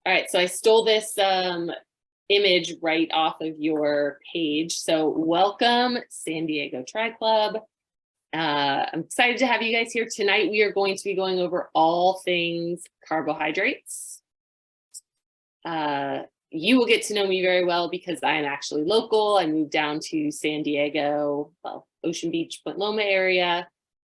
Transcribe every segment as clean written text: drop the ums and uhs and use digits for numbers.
All right, so I stole this image right off of your page. So welcome, San Diego Tri Club. I'm excited to have you guys here tonight. We are going to be going over all things carbohydrates. You will get to know me very well because I am actually local. I moved down to San Diego, well, Ocean Beach, Point Loma area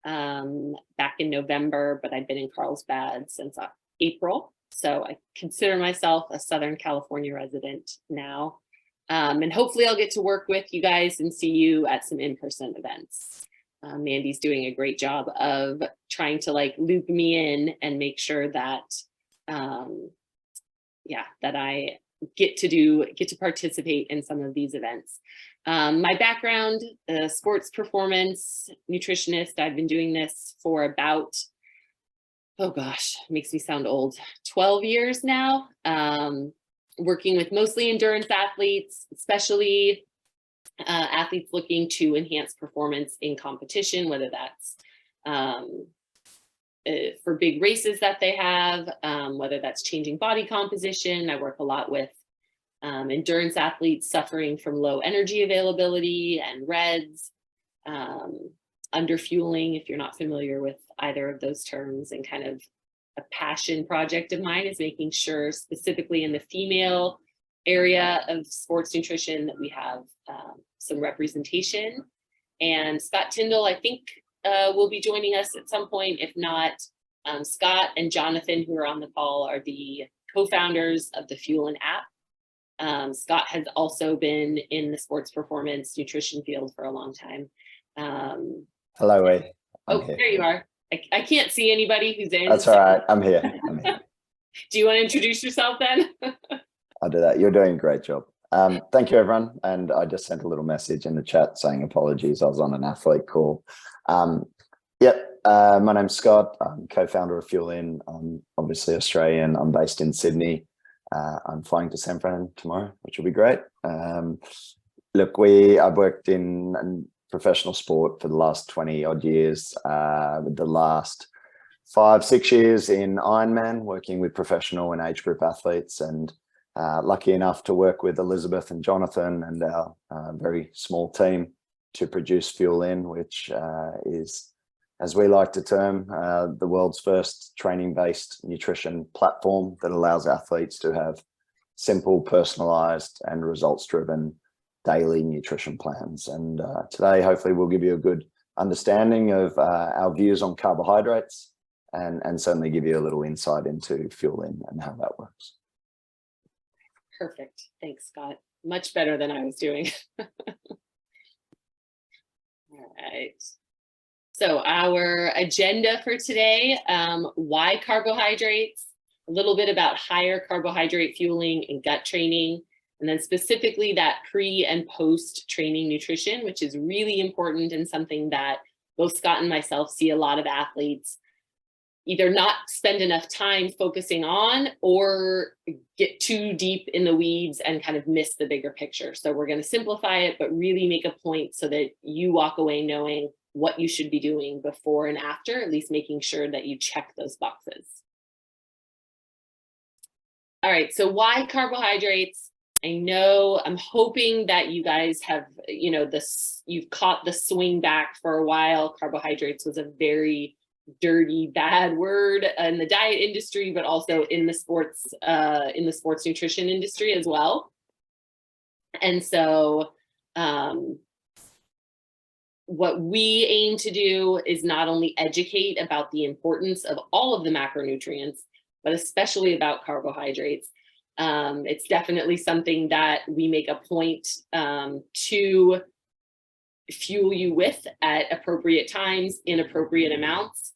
back in November, but I've been in Carlsbad since April. So I consider myself a Southern California resident now. And hopefully I'll get to work with you guys and see you at some in-person events. Mandy's doing a great job of trying to like loop me in and make sure that, that I get to participate in some of these events. My background, sports performance nutritionist. I've been doing this for about, oh gosh, makes me sound old, 12 years now, working with mostly endurance athletes, especially athletes looking to enhance performance in competition, whether that's for big races that they have, whether that's changing body composition. I work a lot with endurance athletes suffering from low energy availability and REDs, under fueling, if you're not familiar with either of those terms. And kind of a passion project of mine is making sure, specifically in the female area of sports nutrition, that we have some representation. And Scott Tyndall, I think, will be joining us at some point. If not, Scott and Jonathan, who are on the call, are the co-founders of the Fuelin app. Scott has also been in the sports performance nutrition field for a long time. Hello, Wade. Oh, here you are. I can't see anybody who's in. That's all right. I'm here. Do you want to introduce yourself then? I'll do that. You're doing a great job. Thank you, everyone. And I just sent a little message in the chat saying apologies. I was on an athlete call. My name's Scott. I'm co-founder of Fuelin. I'm obviously Australian. I'm based in Sydney. I'm flying to San Fran tomorrow, which will be great. I've worked in professional sport for the last 20 odd years, with the last 5-6 years in Ironman, working with professional and age group athletes, and lucky enough to work with Elizabeth and Jonathan and our very small team to produce Fuelin, which is, as we like to term, the world's first training-based nutrition platform that allows athletes to have simple, personalized and results-driven daily nutrition plans. And today, hopefully, we'll give you a good understanding of our views on carbohydrates and certainly give you a little insight into Fuelin and how that works. Perfect. Thanks, Scott. Much better than I was doing. All right. So our agenda for today, why carbohydrates, a little bit about higher carbohydrate fueling and gut training, and then specifically that pre and post training nutrition, which is really important and something that both Scott and myself see a lot of athletes either not spend enough time focusing on or get too deep in the weeds and kind of miss the bigger picture. So we're going to simplify it, but really make a point so that you walk away knowing what you should be doing before and after, at least making sure that you check those boxes. All right, so why carbohydrates? I know, I'm hoping that you guys have, you've caught the swing back for a while. Carbohydrates was a very dirty, bad word in the diet industry, but also in the sports nutrition industry as well. And so what we aim to do is not only educate about the importance of all of the macronutrients, but especially about carbohydrates. It's definitely something that we make a point to fuel you with at appropriate times in appropriate amounts.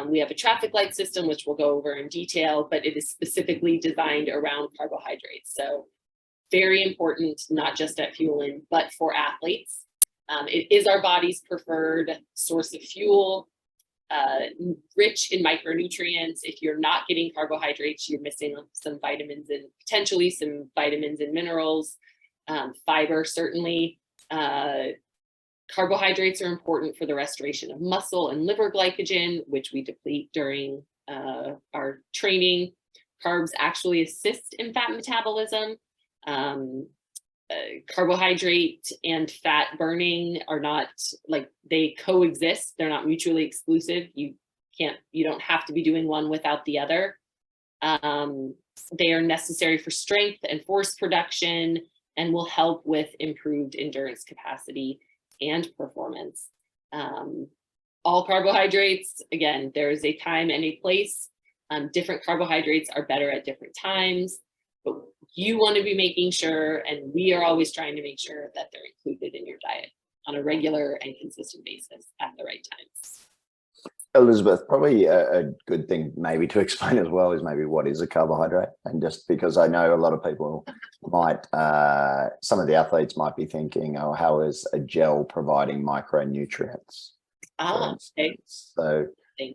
We have a traffic light system, which we'll go over in detail, but it is specifically designed around carbohydrates. So very important, not just at Fuelin, but for athletes. It is our body's preferred source of fuel, rich in micronutrients. If you're not getting carbohydrates, you're missing some vitamins and potentially some vitamins and minerals, fiber certainly. Carbohydrates are important for the restoration of muscle and liver glycogen, which we deplete during our training. Carbs actually assist in fat metabolism. Carbohydrate and fat burning are not, like, they coexist. They're not mutually exclusive. You don't have to be doing one without the other. They are necessary for strength and force production and will help with improved endurance capacity and performance. All carbohydrates, again, there is a time and a place. Different carbohydrates are better at different times, but you want to be making sure, and we are always trying to make sure, that they're included in your diet on a regular and consistent basis at the right times. Elizabeth, probably a good thing maybe to explain as well is maybe what is a carbohydrate. And just because I know a lot of people might, some of the athletes might be thinking, oh, how is a gel providing micronutrients? Okay. So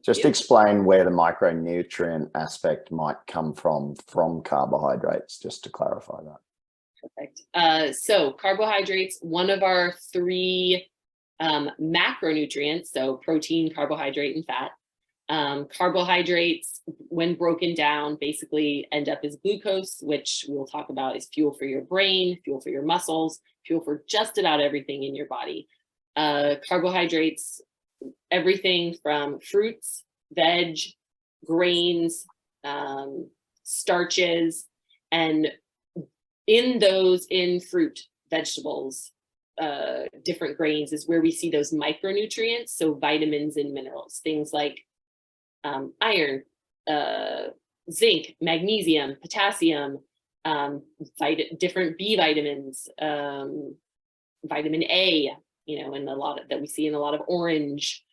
just explain where the micronutrient aspect might come from carbohydrates, just to clarify that. Perfect. So carbohydrates, one of our three macronutrients, so protein, carbohydrate, and fat. Carbohydrates, when broken down, basically end up as glucose, which we'll talk about is fuel for your brain, fuel for your muscles, fuel for just about everything in your body. Carbohydrates, everything from fruits, veg, grains, starches, and in fruit, vegetables, different grains is where we see those micronutrients. So vitamins and minerals, things like iron, zinc, magnesium, potassium, different B vitamins, vitamin A, and a lot of that we see in a lot of orange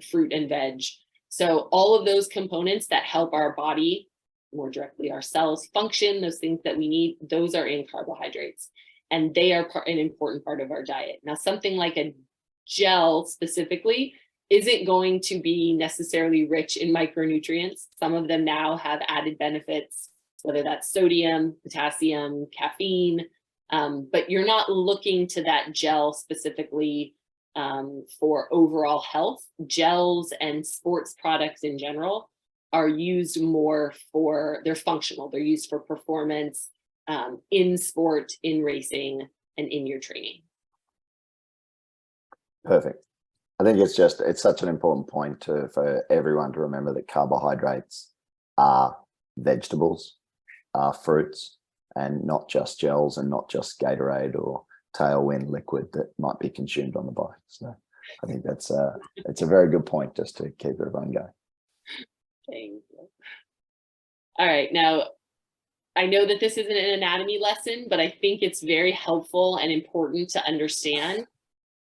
fruit and veg. So all of those components that help our body, more directly our cells, function, those things that we need, those are in carbohydrates. And they are an important part of our diet. Now, something like a gel specifically isn't going to be necessarily rich in micronutrients. Some of them now have added benefits, whether that's sodium, potassium, caffeine, but you're not looking to that gel specifically for overall health. Gels and sports products in general are used more they're functional. They're used for performance, in sport, in racing, and in your training. Perfect. I think it's such an important point for everyone to remember that carbohydrates are vegetables, are fruits, and not just gels and not just Gatorade or Tailwind liquid that might be consumed on the bike. So I think it's a very good point just to keep everyone going. Thank you. All right, now, I know that this isn't an anatomy lesson, but I think it's very helpful and important to understand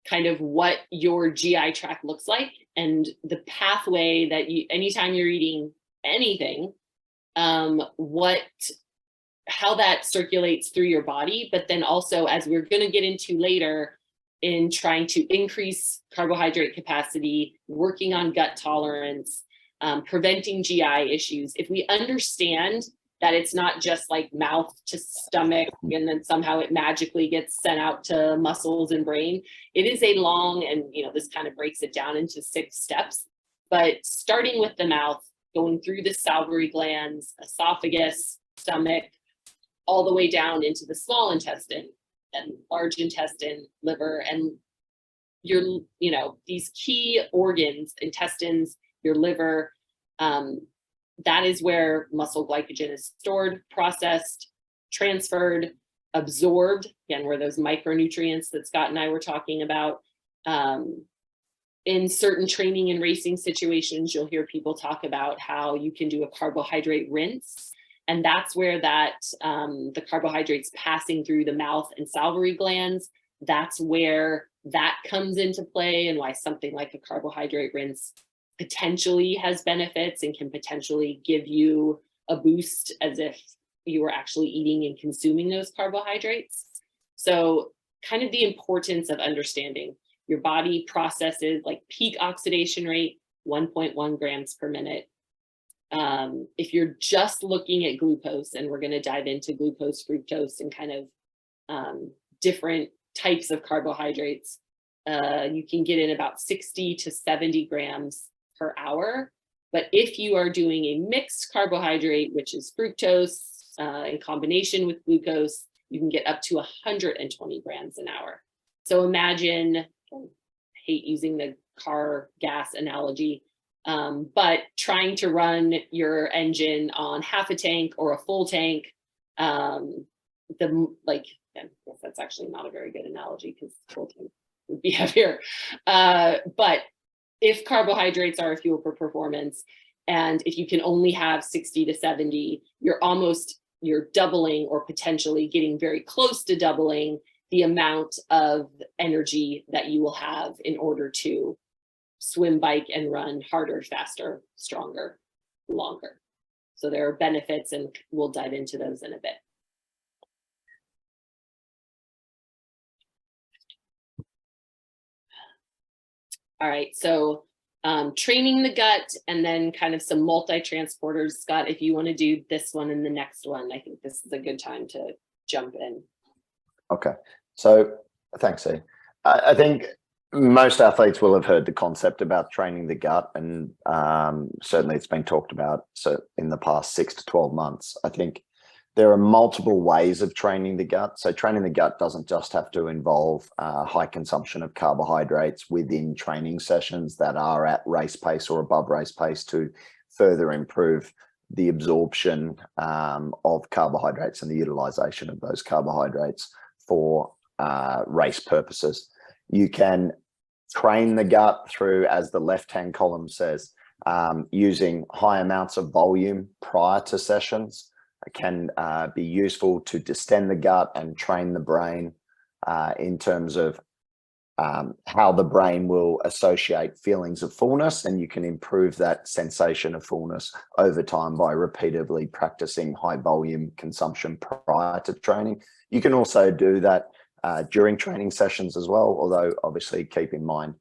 kind of what your GI tract looks like and the pathway that anytime you're eating anything, how that circulates through your body. But then also, as we're going to get into later, in trying to increase carbohydrate capacity, working on gut tolerance, preventing GI issues, if we understand that it's not just like mouth to stomach and then somehow it magically gets sent out to muscles and brain. It is a long, and this kind of breaks it down into 6 steps, but starting with the mouth, going through the salivary glands, esophagus, stomach, all the way down into the small intestine and large intestine, liver, and these key organs, intestines, your liver, that is where muscle glycogen is stored, processed, transferred, absorbed, again, where those micronutrients that Scott and I were talking about. In certain training and racing situations, you'll hear people talk about how you can do a carbohydrate rinse. And that's where the carbohydrates passing through the mouth and salivary glands, that's where that comes into play, and why something like a carbohydrate rinse potentially has benefits and can potentially give you a boost as if you were actually eating and consuming those carbohydrates. So kind of the importance of understanding your body processes, like peak oxidation rate, 1.1 grams per minute. If you're just looking at glucose, and we're going to dive into glucose, fructose, and kind of different types of carbohydrates, you can get in about 60 to 70 grams per hour. But if you are doing a mixed carbohydrate, which is fructose in combination with glucose, you can get up to 120 grams an hour. So imagine, I hate using the car gas analogy, but trying to run your engine on half a tank or a full tank, I guess that's actually not a very good analogy because full tank would be heavier. But if carbohydrates are a fuel for performance, and if you can only have 60 to 70, you're doubling or potentially getting very close to doubling the amount of energy that you will have in order to swim, bike, and run harder, faster, stronger, longer. So there are benefits, and we'll dive into those in a bit. All right, so training the gut, and then kind of some multi-transporters. Scott, if you want to do this one and the next one, I think this is a good time to jump in. Okay, so thanks, E. I think most athletes will have heard the concept about training the gut, and certainly it's been talked about in the past 6 to 12 months. I think there are multiple ways of training the gut. So training the gut doesn't just have to involve high consumption of carbohydrates within training sessions that are at race pace or above race pace to further improve the absorption of carbohydrates and the utilization of those carbohydrates for race purposes. You can train the gut through, as the left-hand column says, using high amounts of volume prior to sessions. It can be useful to distend the gut and train the brain in terms of how the brain will associate feelings of fullness, and you can improve that sensation of fullness over time by repeatedly practicing high volume consumption prior to training. You can also do that during training sessions as well, although obviously keep in mind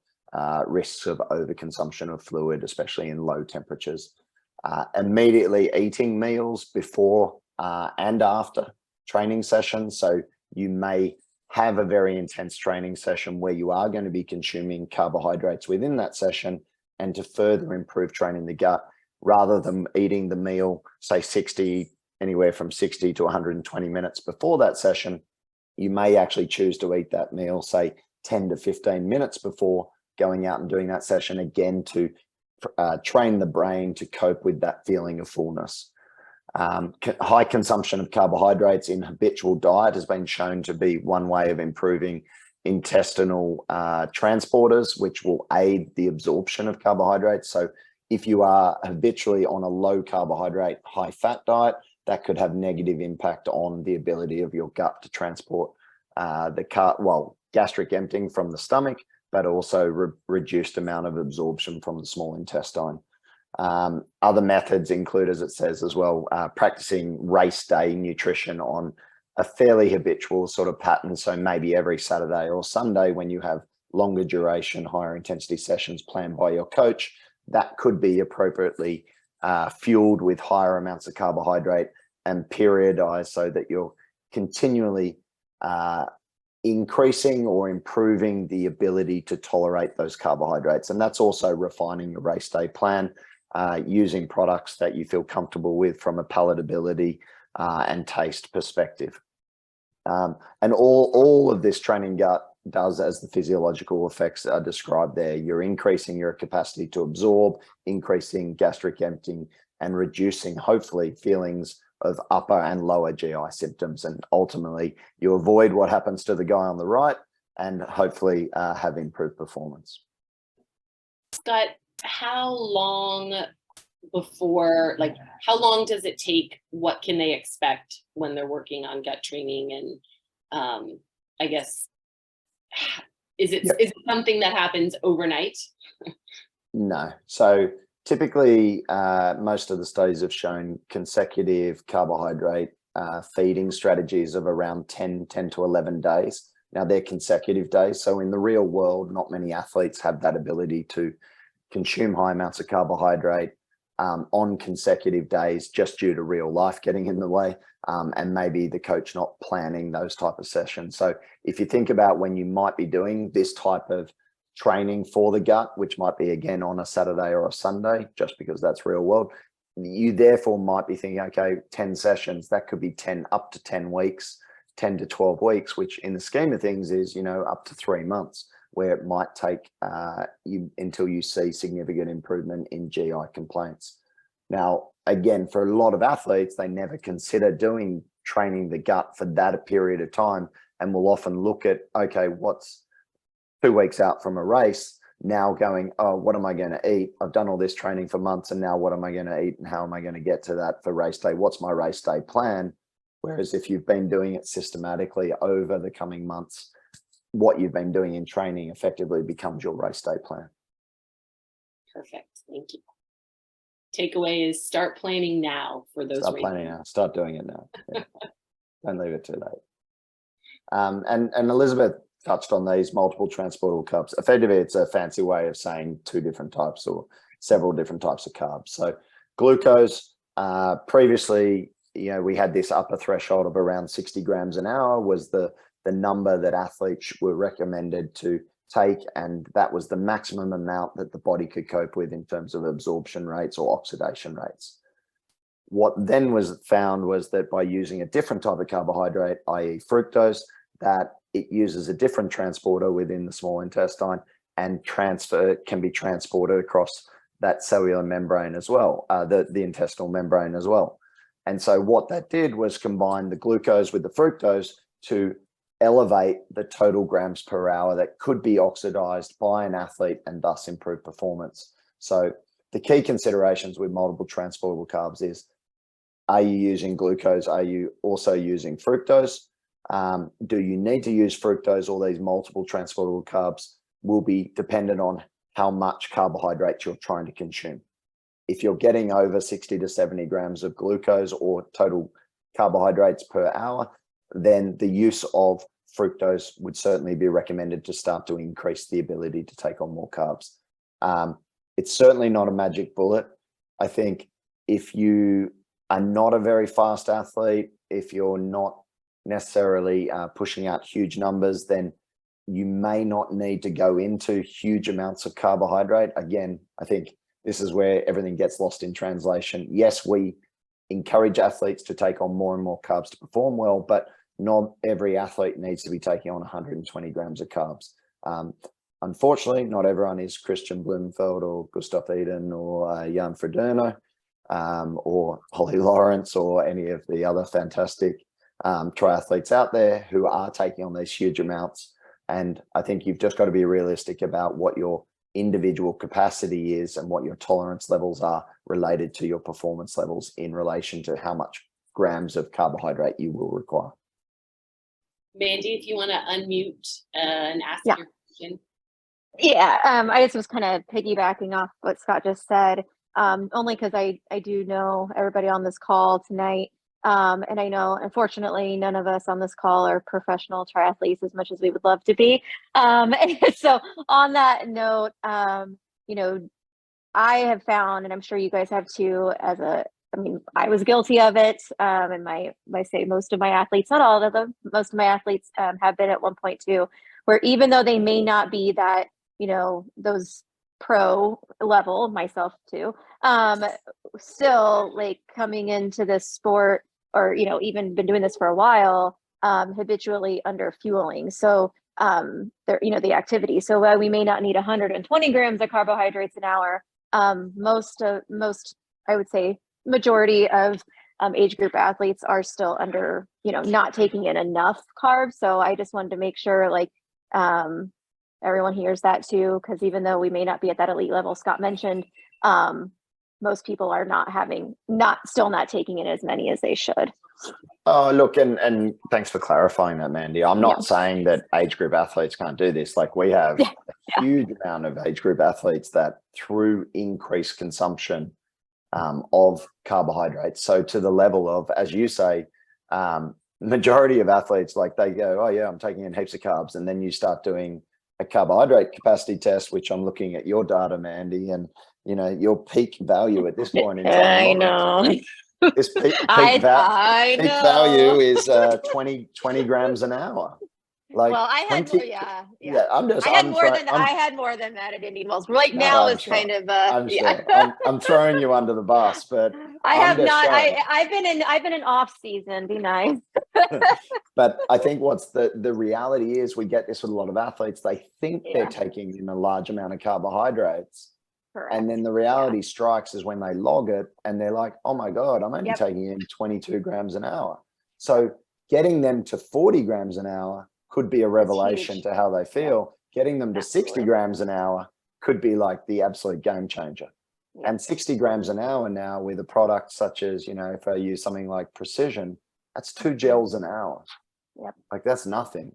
risks of overconsumption of fluid, especially in low temperatures. Immediately eating meals before and after training sessions. So you may have a very intense training session where you are going to be consuming carbohydrates within that session, and to further improve training the gut, rather than eating the meal, say anywhere from 60 to 120 minutes before that session, you may actually choose to eat that meal, say 10 to 15 minutes before going out and doing that session, again to train the brain to cope with that feeling of fullness. High consumption of carbohydrates in habitual diet has been shown to be one way of improving intestinal transporters, which will aid the absorption of carbohydrates. So if you are habitually on a low carbohydrate, high fat diet, that could have negative impact on the ability of your gut to transport gastric emptying from the stomach, but also reduced amount of absorption from the small intestine. Other methods include, as it says as well, practicing race day nutrition on a fairly habitual sort of pattern. So maybe every Saturday or Sunday, when you have longer duration, higher intensity sessions planned by your coach, that could be appropriately fueled with higher amounts of carbohydrate and periodized so that you're continually increasing or improving the ability to tolerate those carbohydrates. And that's also refining your race day plan, using products that you feel comfortable with from a palatability and taste perspective. And all of this training gut does, as the physiological effects are described there, you're increasing your capacity to absorb, increasing gastric emptying, and reducing, hopefully, feelings of upper and lower GI symptoms. And ultimately, you avoid what happens to the guy on the right and hopefully have improved performance. Scott, how long does it take? What can they expect when they're working on gut training? And I guess, is it something that happens overnight? No. So typically, most of the studies have shown consecutive carbohydrate feeding strategies of around 10 to 11 days. Now, they're consecutive days. So in the real world, not many athletes have that ability to consume high amounts of carbohydrate on consecutive days, just due to real life getting in the way, and maybe the coach not planning those type of sessions. So if you think about when you might be doing this type of training for the gut, which might be again on a Saturday or a Sunday, just because that's real world. You therefore might be thinking, okay, 10 sessions, that could be 10 up to 10 weeks, 10 to 12 weeks, which in the scheme of things is, up to 3 months, where it might take you until you see significant improvement in GI complaints. Now, again, for a lot of athletes, they never consider training the gut for that period of time, and will often look at, okay, what's 2 weeks out from a race, now going, oh, what am I going to eat? I've done all this training for months, and now what am I going to eat, and how am I going to get to that for race day? What's my race day plan? Whereas if you've been doing it systematically over the coming months, what you've been doing in training effectively becomes your race day plan. Perfect. Thank you. Takeaway is start planning now for those. Start planning now. Start doing it now. Yeah. Don't leave it too late. And Elizabeth touched on these multiple transportable carbs. Effectively, it's a fancy way of saying 2 different types or several different types of carbs. So glucose, previously, we had this upper threshold of around 60 grams an hour was the number that athletes were recommended to take, and that was the maximum amount that the body could cope with in terms of absorption rates or oxidation rates. What then was found was that by using a different type of carbohydrate, i.e. fructose, that it uses a different transporter within the small intestine, and can be transported across that cellular membrane as well, the intestinal membrane as well. And so what that did was combine the glucose with the fructose to elevate the total grams per hour that could be oxidized by an athlete and thus improve performance. So the key considerations with multiple transportable carbs is, are you using glucose? Are you also using fructose? Do you need to use fructose? All these multiple transportable carbs will be dependent on how much carbohydrate you're trying to consume. If you're getting over 60 to 70 grams of glucose or total carbohydrates per hour, then the use of fructose would certainly be recommended to start to increase the ability to take on more carbs. It's certainly not a magic bullet. I think if you are not a very fast athlete, if you're not necessarily pushing out huge numbers, then you may not need to go into huge amounts of carbohydrate. Again, I think this is where everything gets lost in translation. Yes, we encourage athletes to take on more and more carbs to perform well, but not every athlete needs to be taking on 120 grams of carbs. Unfortunately, not everyone is Christian Blumenfeld or Gustav Iden or Jan Frodeno or Holly Lawrence or any of the other fantastic triathletes out there who are taking on these huge amounts. And I think you've just got to be realistic about what your individual capacity is and what your tolerance levels are related to your performance levels in relation to how much grams of carbohydrate you will require. Mandy, if you want to unmute and ask your question. Yeah, I just was kind of piggybacking off what Scott just said, only because I do know everybody on this call tonight. And I know, unfortunately, none of us on this call are professional triathletes as much as we would love to be. And so on that note, I have found, and I'm sure you guys have too, I was guilty of it. And I say most of my athletes, not all of them, most of my athletes have been at one point too, where even though they may not be that, those pro level, myself too, still like coming into this sport or, even been doing this for a while, habitually under fueling. So the activity. So while we may not need 120 grams of carbohydrates an hour, most, I would say, majority of age group athletes are still under, not taking in enough carbs. So I just wanted to make sure everyone hears that too, because even though we may not be at that elite level Scott mentioned, most people are still not taking in as many as they should. Oh, look, and thanks for clarifying that, Mandy. I'm not saying that age group athletes can't do this. Like we have a huge amount of age group athletes that through increased consumption of carbohydrates. So to the level of, as you say, majority of athletes, like they go, oh yeah, I'm taking in heaps of carbs. And then you start doing a carbohydrate capacity test, which I'm looking at your data, Mandy, and your peak value at this point in time. I know. This peak value is 20 grams an hour. Like Well, I had 20, more, yeah. yeah, I had I'm more trying, than I had more than that at Indian Wells. Right no, now I'm is sure. kind of I'm yeah. sure. I'm throwing you under the bus, but I I'm have just not. showing. I've been in off season. Be nice. But I think what's the reality is we get this with a lot of athletes. They think they're Yeah. taking in a large amount of carbohydrates. Correct. And then the reality strikes is when they log it and they're like, oh my God, I'm only taking in 22 grams an hour. So getting them to 40 grams an hour could be a revelation to how they feel. Getting them to 60 grams an hour could be like the absolute game changer. And 60 grams an hour now with a product such as, you know, if I use something like Precision, that's 2 gels an hour. Like that's nothing.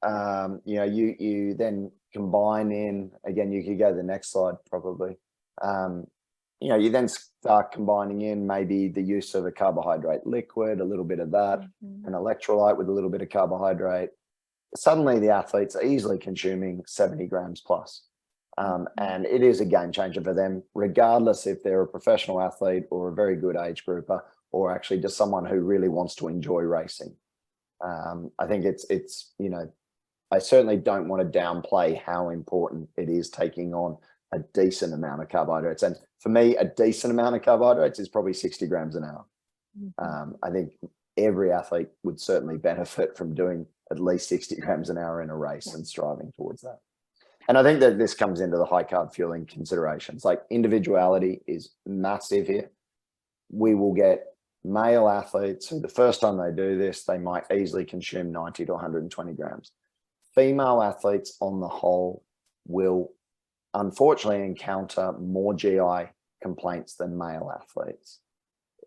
You know, you then combine in, again, you could go to the next slide probably. You know, you then start combining in maybe the use of a carbohydrate liquid, a little bit of that, an electrolyte with a little bit of carbohydrate. Suddenly the athletes are easily consuming 70 grams plus. And it is a game changer for them, regardless if they're a professional athlete or a very good age grouper, or actually just someone who really wants to enjoy racing. I think it's, you know, I certainly don't want to downplay how important it is taking on a decent amount of carbohydrates. And for me, a decent amount of carbohydrates is probably 60 grams an hour. I think every athlete would certainly benefit from doing at least 60 grams an hour in a race and striving towards that. And I think that this comes into the high carb fueling considerations. Like individuality is massive here. We will get male athletes who the first time they do this, they might easily consume 90 to 120 grams. Female athletes on the whole will unfortunately encounter more GI complaints than male athletes.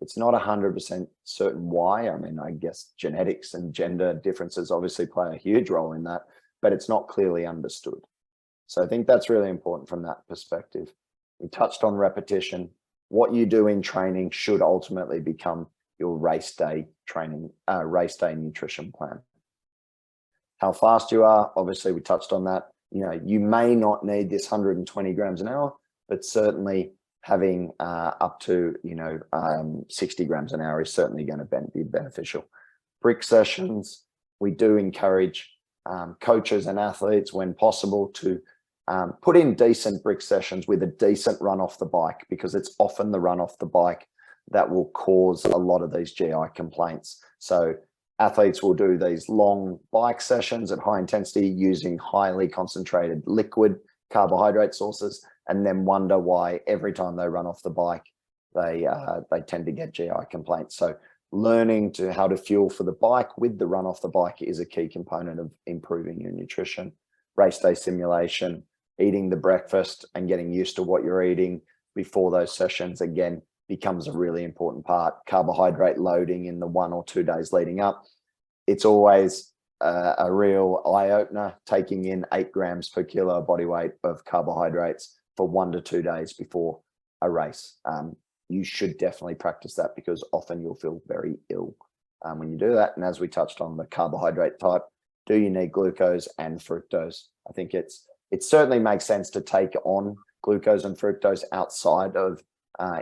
It's not 100% certain why. I mean, I guess genetics and gender differences obviously play a huge role in that, but it's not clearly understood. So I think that's really important from that perspective. We touched on repetition. What you do in training should ultimately become your race day training, race day nutrition plan. How fast you are, obviously we touched on that. You know, you may not need this 120 grams an hour, but certainly having up to, you know, 60 grams an hour is certainly going to be beneficial. Brick sessions, we do encourage coaches and athletes when possible to put in decent brick sessions with a decent run off the bike, because it's often the run off the bike that will cause a lot of these GI complaints. So athletes will do these long bike sessions at high intensity using highly concentrated liquid carbohydrate sources, and then wonder why every time they run off the bike, they tend to get GI complaints. So learning how to fuel for the bike with the run off the bike is a key component of improving your nutrition. Race day simulation, eating the breakfast and getting used to what you're eating before those sessions, again, becomes a really important part. Carbohydrate loading in the 1 or 2 days leading up. It's always a real eye-opener, taking in 8 grams per kilo body weight of carbohydrates for 1 to 2 days before a race. You should definitely practice that, because often you'll feel very ill when you do that. And as we touched on the carbohydrate type, do you need glucose and fructose? I think it certainly makes sense to take on glucose and fructose outside of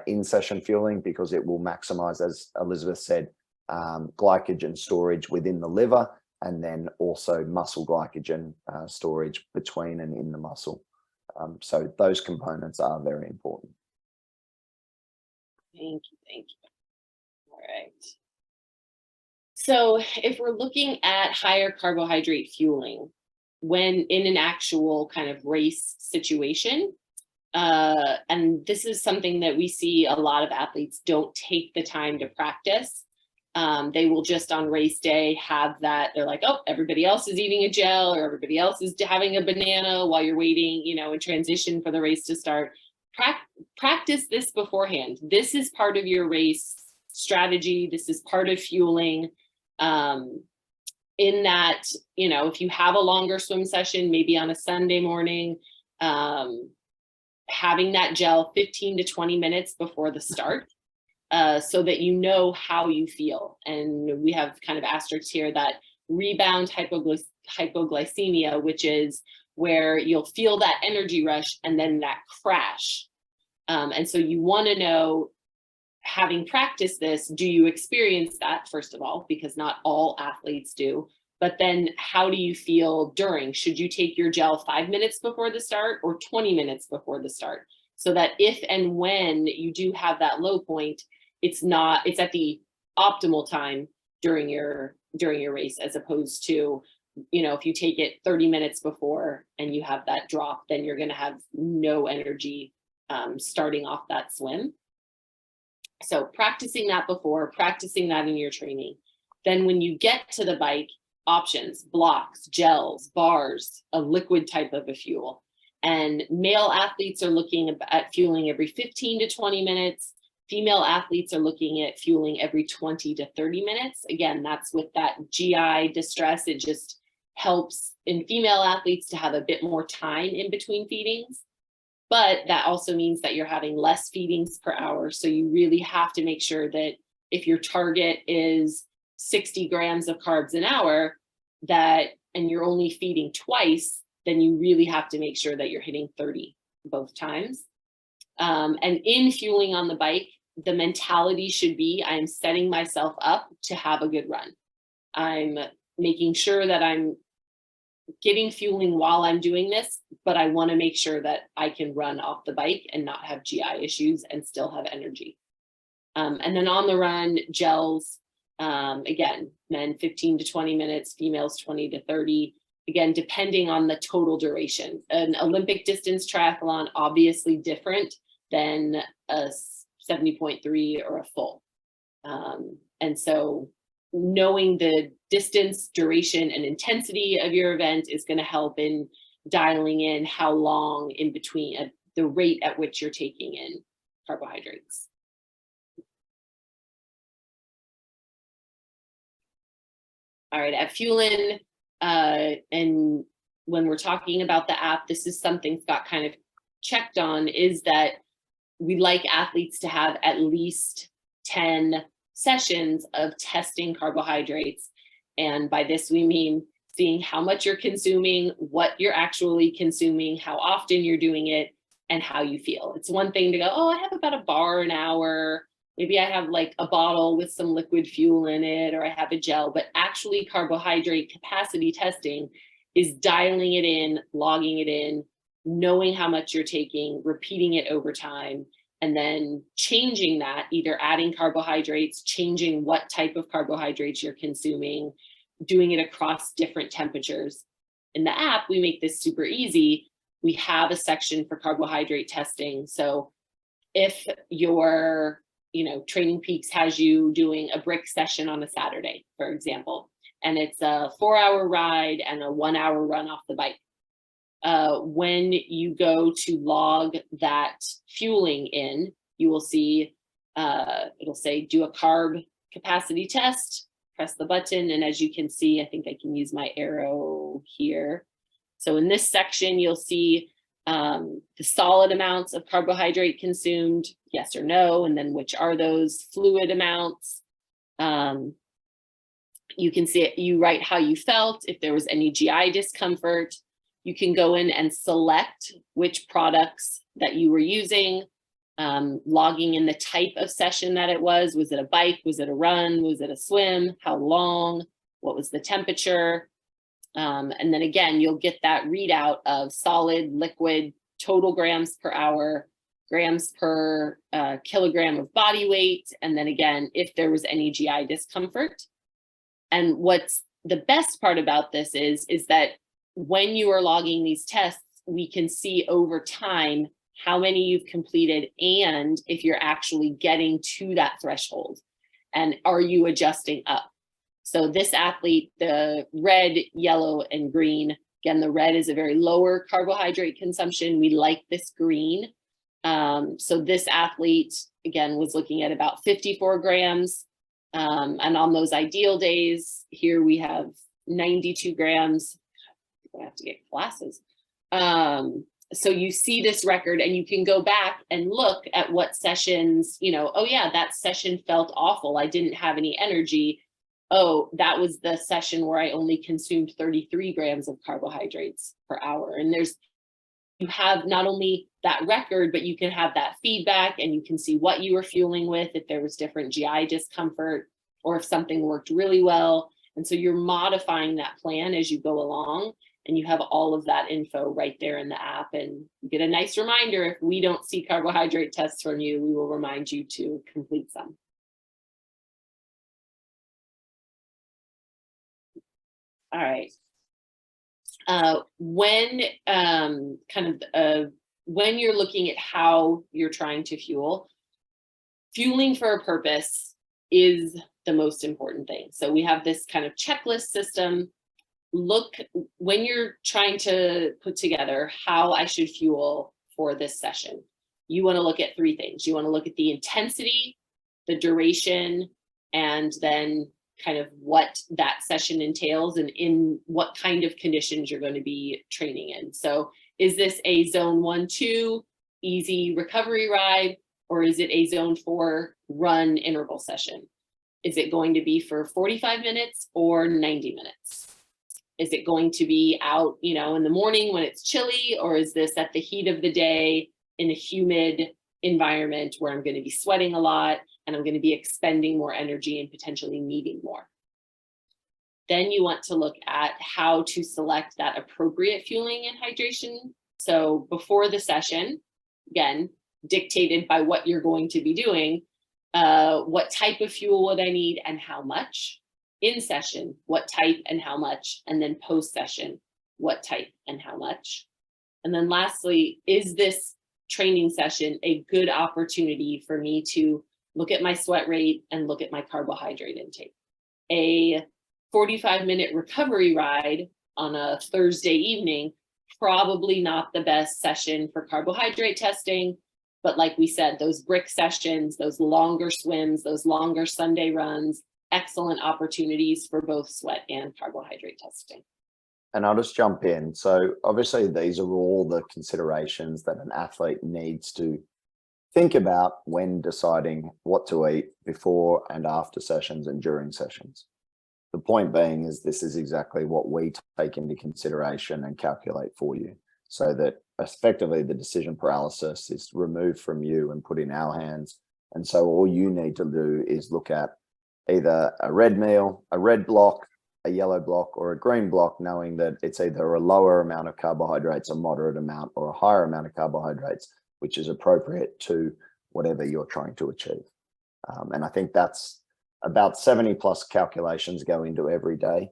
in-session fueling, because it will maximize, as Elizabeth said, glycogen storage within the liver, and then also muscle glycogen storage between and in the muscle. So those components are very important. Thank you. All right. So if we're looking at higher carbohydrate fueling when in an actual kind of race situation, and this is something that we see a lot of athletes don't take the time to practice. They will just on race day have that. They're like, oh, everybody else is eating a gel, or everybody else is having a banana while you're waiting, you know, in transition for the race to start. Practice this beforehand. This is part of your race strategy. This is part of fueling. In that, you know, if you have a longer swim session, maybe on a Sunday morning, having that gel 15 to 20 minutes before the start, so that you know how you feel. And we have kind of asterisks here that rebound hypoglycemia, which is where you'll feel that energy rush and then that crash. And so you want to know, having practiced this, do you experience that, first of all, because not all athletes do, But then how do you feel during? Should you take your gel 5 minutes before the start or 20 minutes before the start? So that if and when you do have that low point, it's at the optimal time during your race, as opposed to, if you take it 30 minutes before and you have that drop, then you're going to have no energy starting off that swim. So practicing that before, practicing that in your training. Then when you get to the bike, options, blocks, gels, bars, a liquid type of a fuel. And male athletes are looking at fueling every 15 to 20 minutes. Female athletes are looking at fueling every 20 to 30 minutes. Again, that's with that GI distress. It just helps in female athletes to have a bit more time in between feedings. But that also means that you're having less feedings per hour. So you really have to make sure that if your target is 60 grams of carbs an hour, and you're only feeding twice, then you really have to make sure that you're hitting 30 both times. And in fueling on the bike, the mentality should be, I'm setting myself up to have a good run. I'm making sure that I'm getting fueling while I'm doing this, but I want to make sure that I can run off the bike and not have GI issues and still have energy. And then on the run, gels, again, men 15 to 20 minutes, females 20 to 30. Again, depending on the total duration. An Olympic distance triathlon, obviously different than a 70.3 or a full. And so knowing the distance, duration, and intensity of your event is going to help in dialing in how long in between, the rate at which you're taking in carbohydrates. All right, at Fuelin, and when we're talking about the app, this is something Scott kind of checked on, is that we like athletes to have at least 10 sessions of testing carbohydrates. And by this, we mean seeing how much you're consuming, what you're actually consuming, how often you're doing it, and how you feel. It's one thing to go, oh, I have about a bar an hour. Maybe I have like a bottle with some liquid fuel in it, or I have a gel, but actually carbohydrate capacity testing is dialing it in, logging it in, knowing how much you're taking, repeating it over time, and then changing that, either adding carbohydrates, changing what type of carbohydrates you're consuming, doing it across different temperatures. In the app, we make this super easy. We have a section for carbohydrate testing. So if your Training Peaks has you doing a brick session on a Saturday, for example, and it's a 4-hour ride and a 1-hour run off the bike. When you go to log that fueling in, you will see, it'll say do a carb capacity test, press the button. And as you can see, I think I can use my arrow here. So in this section, you'll see the solid amounts of carbohydrate consumed, yes or no, and then which are those fluid amounts. You can see it, you write how you felt, if there was any GI discomfort. You can go in and select which products that you were using, logging in the type of session that it was. Was it a bike? Was it a run? Was it a swim? How long? What was the temperature? And then again, you'll get that readout of solid, liquid, total grams per hour, grams per kilogram of body weight. And then again, if there was any GI discomfort. And what's the best part about this is that when you are logging these tests, we can see over time how many you've completed and if you're actually getting to that threshold, and are you adjusting up. So this athlete, the red, yellow, and green, again, the red is a very lower carbohydrate consumption. We like this green. So this athlete, again, was looking at about 54 grams. And on those ideal days, here we have 92 grams. I have to get glasses. So you see this record and you can go back and look at what sessions, oh yeah, that session felt awful. I didn't have any energy. Oh, that was the session where I only consumed 33 grams of carbohydrates per hour. And you have not only that record, but you can have that feedback and you can see what you were fueling with, if there was different GI discomfort or if something worked really well. And so you're modifying that plan as you go along, and you have all of that info right there in the app, and you get a nice reminder. If we don't see carbohydrate tests from you, we will remind you to complete some. All right. When when you're looking at how you're trying to fuel, fueling for a purpose is the most important thing. So we have this kind of checklist system. Look, when you're trying to put together how I should fuel for this session, you want to look at three things. You want to look at the intensity, the duration, and then kind of what that session entails and in what kind of conditions you're going to be training in. So is this a zone 1-2 easy recovery ride, or is it a zone 4 run interval session? Is it going to be for 45 minutes or 90 minutes? Is it going to be out, you know, in the morning when it's chilly, or is this at the heat of the day in a humid environment where I'm going to be sweating a lot and I'm going to be expending more energy and potentially needing more? Then you want to look at how to select that appropriate fueling and hydration. So before the session, again, dictated by what you're going to be doing, what type of fuel would I need and how much? In session, what type and how much? And then post session, what type and how much? And then lastly, is this training session a good opportunity for me to look at my sweat rate and look at my carbohydrate intake? A 45-minute recovery ride on a Thursday evening, probably not the best session for carbohydrate testing. But like we said, those brick sessions, those longer swims, those longer Sunday runs, excellent opportunities for both sweat and carbohydrate testing. And I'll just jump in. So obviously these are all the considerations that an athlete needs to think about when deciding what to eat before and after sessions and during sessions. The point being is this is exactly what we take into consideration and calculate for you, so that effectively the decision paralysis is removed from you and put in our hands. And so all you need to do is look at either a red meal, a red block, a yellow block, or a green block, knowing that it's either a lower amount of carbohydrates, a moderate amount, or a higher amount of carbohydrates, which is appropriate to whatever you're trying to achieve. And I think that's about 70 plus calculations go into every day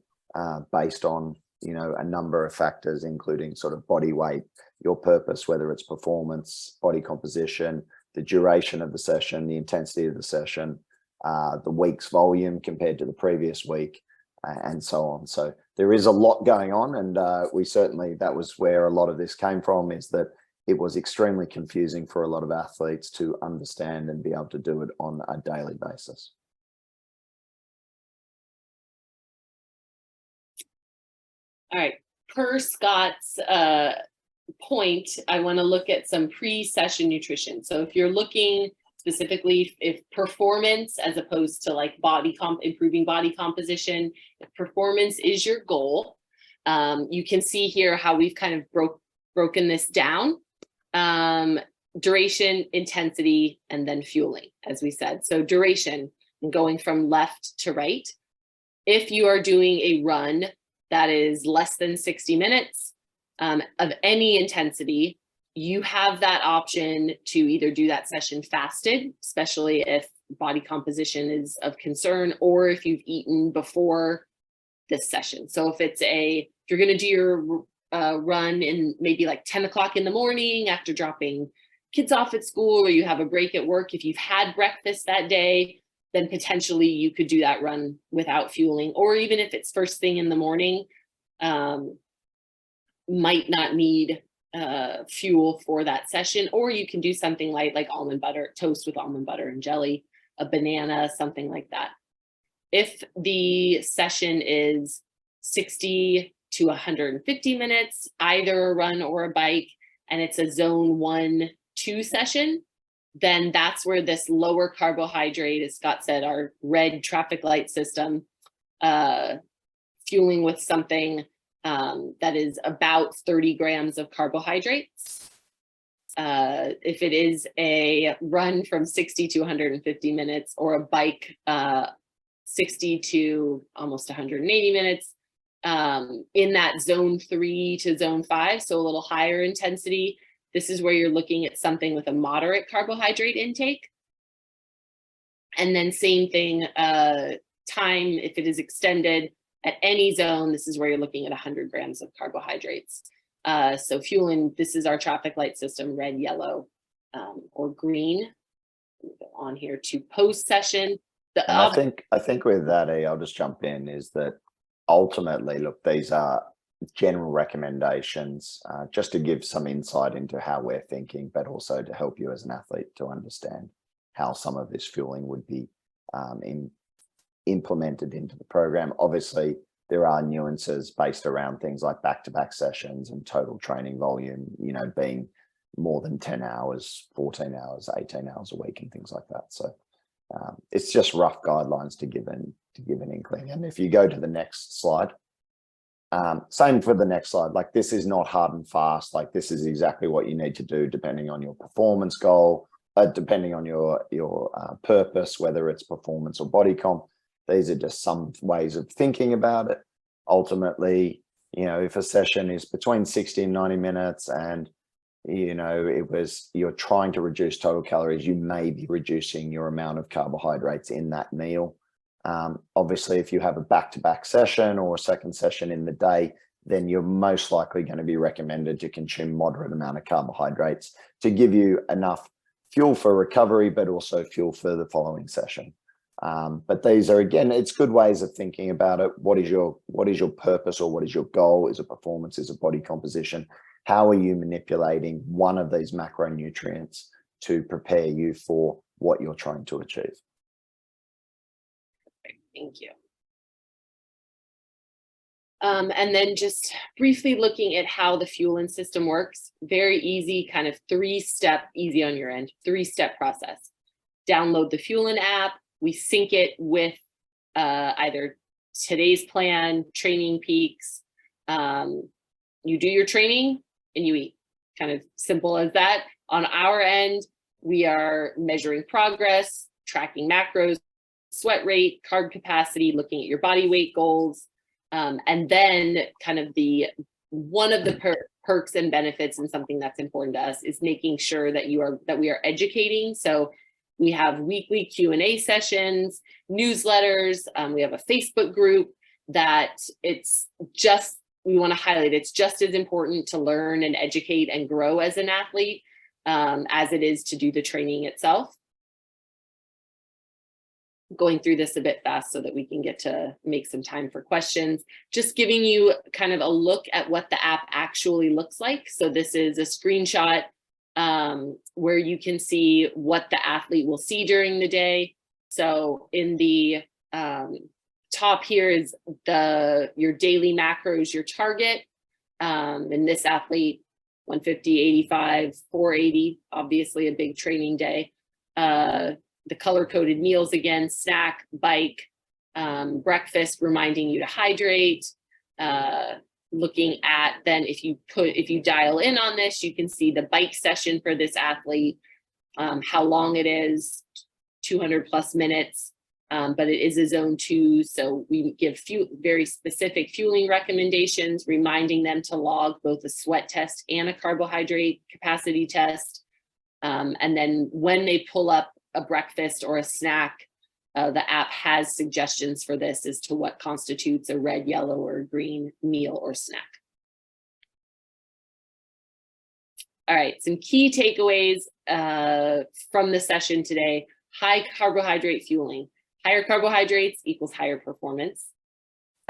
based on, you know, a number of factors, including sort of body weight, your purpose, whether it's performance, body composition, the duration of the session, the intensity of the session, the week's volume compared to the previous week, and so on. So there is a lot going on, and we certainly, that was where a lot of this came from, is that it was extremely confusing for a lot of athletes to understand and be able to do it on a daily basis. All right, per Scott's point, I want to look at some pre-session nutrition. So if you're looking specifically if performance, as opposed to like improving body composition, if performance is your goal, you can see here how we've kind of broken this down. Duration, intensity, and then fueling, as we said. So duration, and going from left to right. If you are doing a run that is less than 60 minutes of any intensity, you have that option to either do that session fasted, especially if body composition is of concern, or if you've eaten before this session. So if you're going to do your run in maybe like 10 o'clock in the morning after dropping kids off at school, or you have a break at work, if you've had breakfast that day, then potentially you could do that run without fueling. Or even if it's first thing in the morning, might not need fuel for that session. Or you can do something like almond butter, toast with almond butter and jelly, a banana, something like that. If the session is 60 to 150 minutes, either a run or a bike, and it's a zone 1-2 session, then that's where this lower carbohydrate, as Scott said, our red traffic light system, fueling with something that is about 30 grams of carbohydrates. If it is a run from 60 to 150 minutes, or a bike 60 to almost 180 minutes. In that zone 3 to zone 5, so a little higher intensity. This is where you're looking at something with a moderate carbohydrate intake. And then same thing, time, if it is extended at any zone, this is where you're looking at 100 grams of carbohydrates. So Fuelin, this is our traffic light system, red, yellow, or green. On here to post session. And I think with that, I'll just jump in, is that ultimately, look, these are general recommendations just to give some insight into how we're thinking, but also to help you as an athlete to understand how some of this fueling would be implemented into the program. Obviously, there are nuances based around things like back-to-back sessions and total training volume, you know, being more than 10 hours, 14 hours, 18 hours a week and things like that. So it's just rough guidelines to give an inkling. And if you go to the next slide, same for the next slide, like this is not hard and fast, like this is exactly what you need to do depending on your performance goal, depending on your purpose, whether it's performance or body comp. These are just some ways of thinking about it. Ultimately, you know, if a session is between 60 and 90 minutes and, you know, you're trying to reduce total calories, you may be reducing your amount of carbohydrates in that meal. Obviously, if you have a back-to-back session or a second session in the day, then you're most likely going to be recommended to consume moderate amount of carbohydrates to give you enough fuel for recovery, but also fuel for the following session. But these are, again, it's good ways of thinking about it. What is your purpose, or what is your goal? Is it performance? Is it body composition? How are you manipulating one of these macronutrients to prepare you for what you're trying to achieve? Thank you. And then just briefly looking at how the Fuelin system works. Very easy, kind of three-step, easy on your end, three-step process. Download the Fuelin app. We sync it with either today's plan, training peaks. You do your training and you eat. Kind of simple as that. On our end, we are measuring progress, tracking macros, sweat rate, carb capacity, looking at your body weight goals. And then kind of one of the perks and benefits, and something that's important to us, is making sure that we are educating. So we have weekly Q&A sessions, newsletters. We have a Facebook group that we want to highlight. It's just as important to learn and educate and grow as an athlete as it is to do the training itself. Going through this a bit fast so that we can get to make some time for questions. Just giving you kind of a look at what the app actually looks like. So this is a screenshot where you can see what the athlete will see during the day. So in the top here is your daily macros, your target. And this athlete, 150, 85, 480, obviously a big training day. The color-coded meals again, snack, bike, breakfast, reminding you to hydrate. Looking at then, if you dial in on this, you can see the bike session for this athlete, how long it is, 200 plus minutes, but it is a zone 2. So we give very specific fueling recommendations, reminding them to log both a sweat test and a carbohydrate capacity test. And then when they pull up a breakfast or a snack, the app has suggestions for this as to what constitutes a red, yellow, or green meal or snack. All right, some key takeaways from the session today. High carbohydrate fueling. Higher carbohydrates equals higher performance.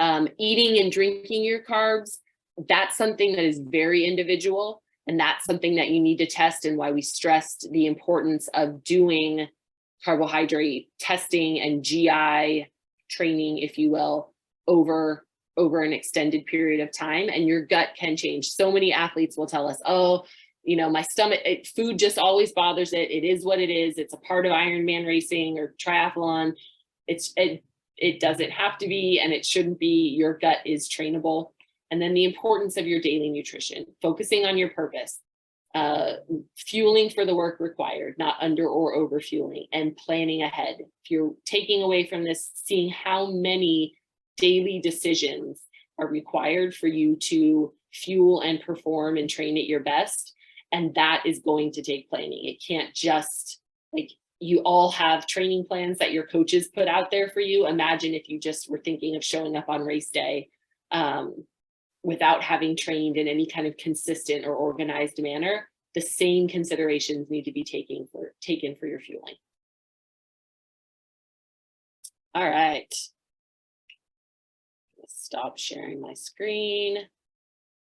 Eating and drinking your carbs, that's something that is very individual. And that's something that you need to test, and why we stressed the importance of doing carbohydrate testing and GI training, if you will, over an extended period of time. And your gut can change. So many athletes will tell us, oh, you know, my stomach, food just always bothers it. It is what it is. It's a part of Ironman racing or triathlon. It doesn't have to be, and it shouldn't be. Your gut is trainable. And then the importance of your daily nutrition, focusing on your purpose. fueling for the work required, not under or over fueling, and planning ahead. If you're taking away from this, seeing how many daily decisions are required for you to fuel and perform and train at your best. And that is going to take planning. It can't just, like, you all have training plans that your coaches put out there for you. Imagine if you just were thinking of showing up on race day without having trained in any kind of consistent or organized manner. The same considerations need to be taken for your fueling. All right. Let's stop sharing my screen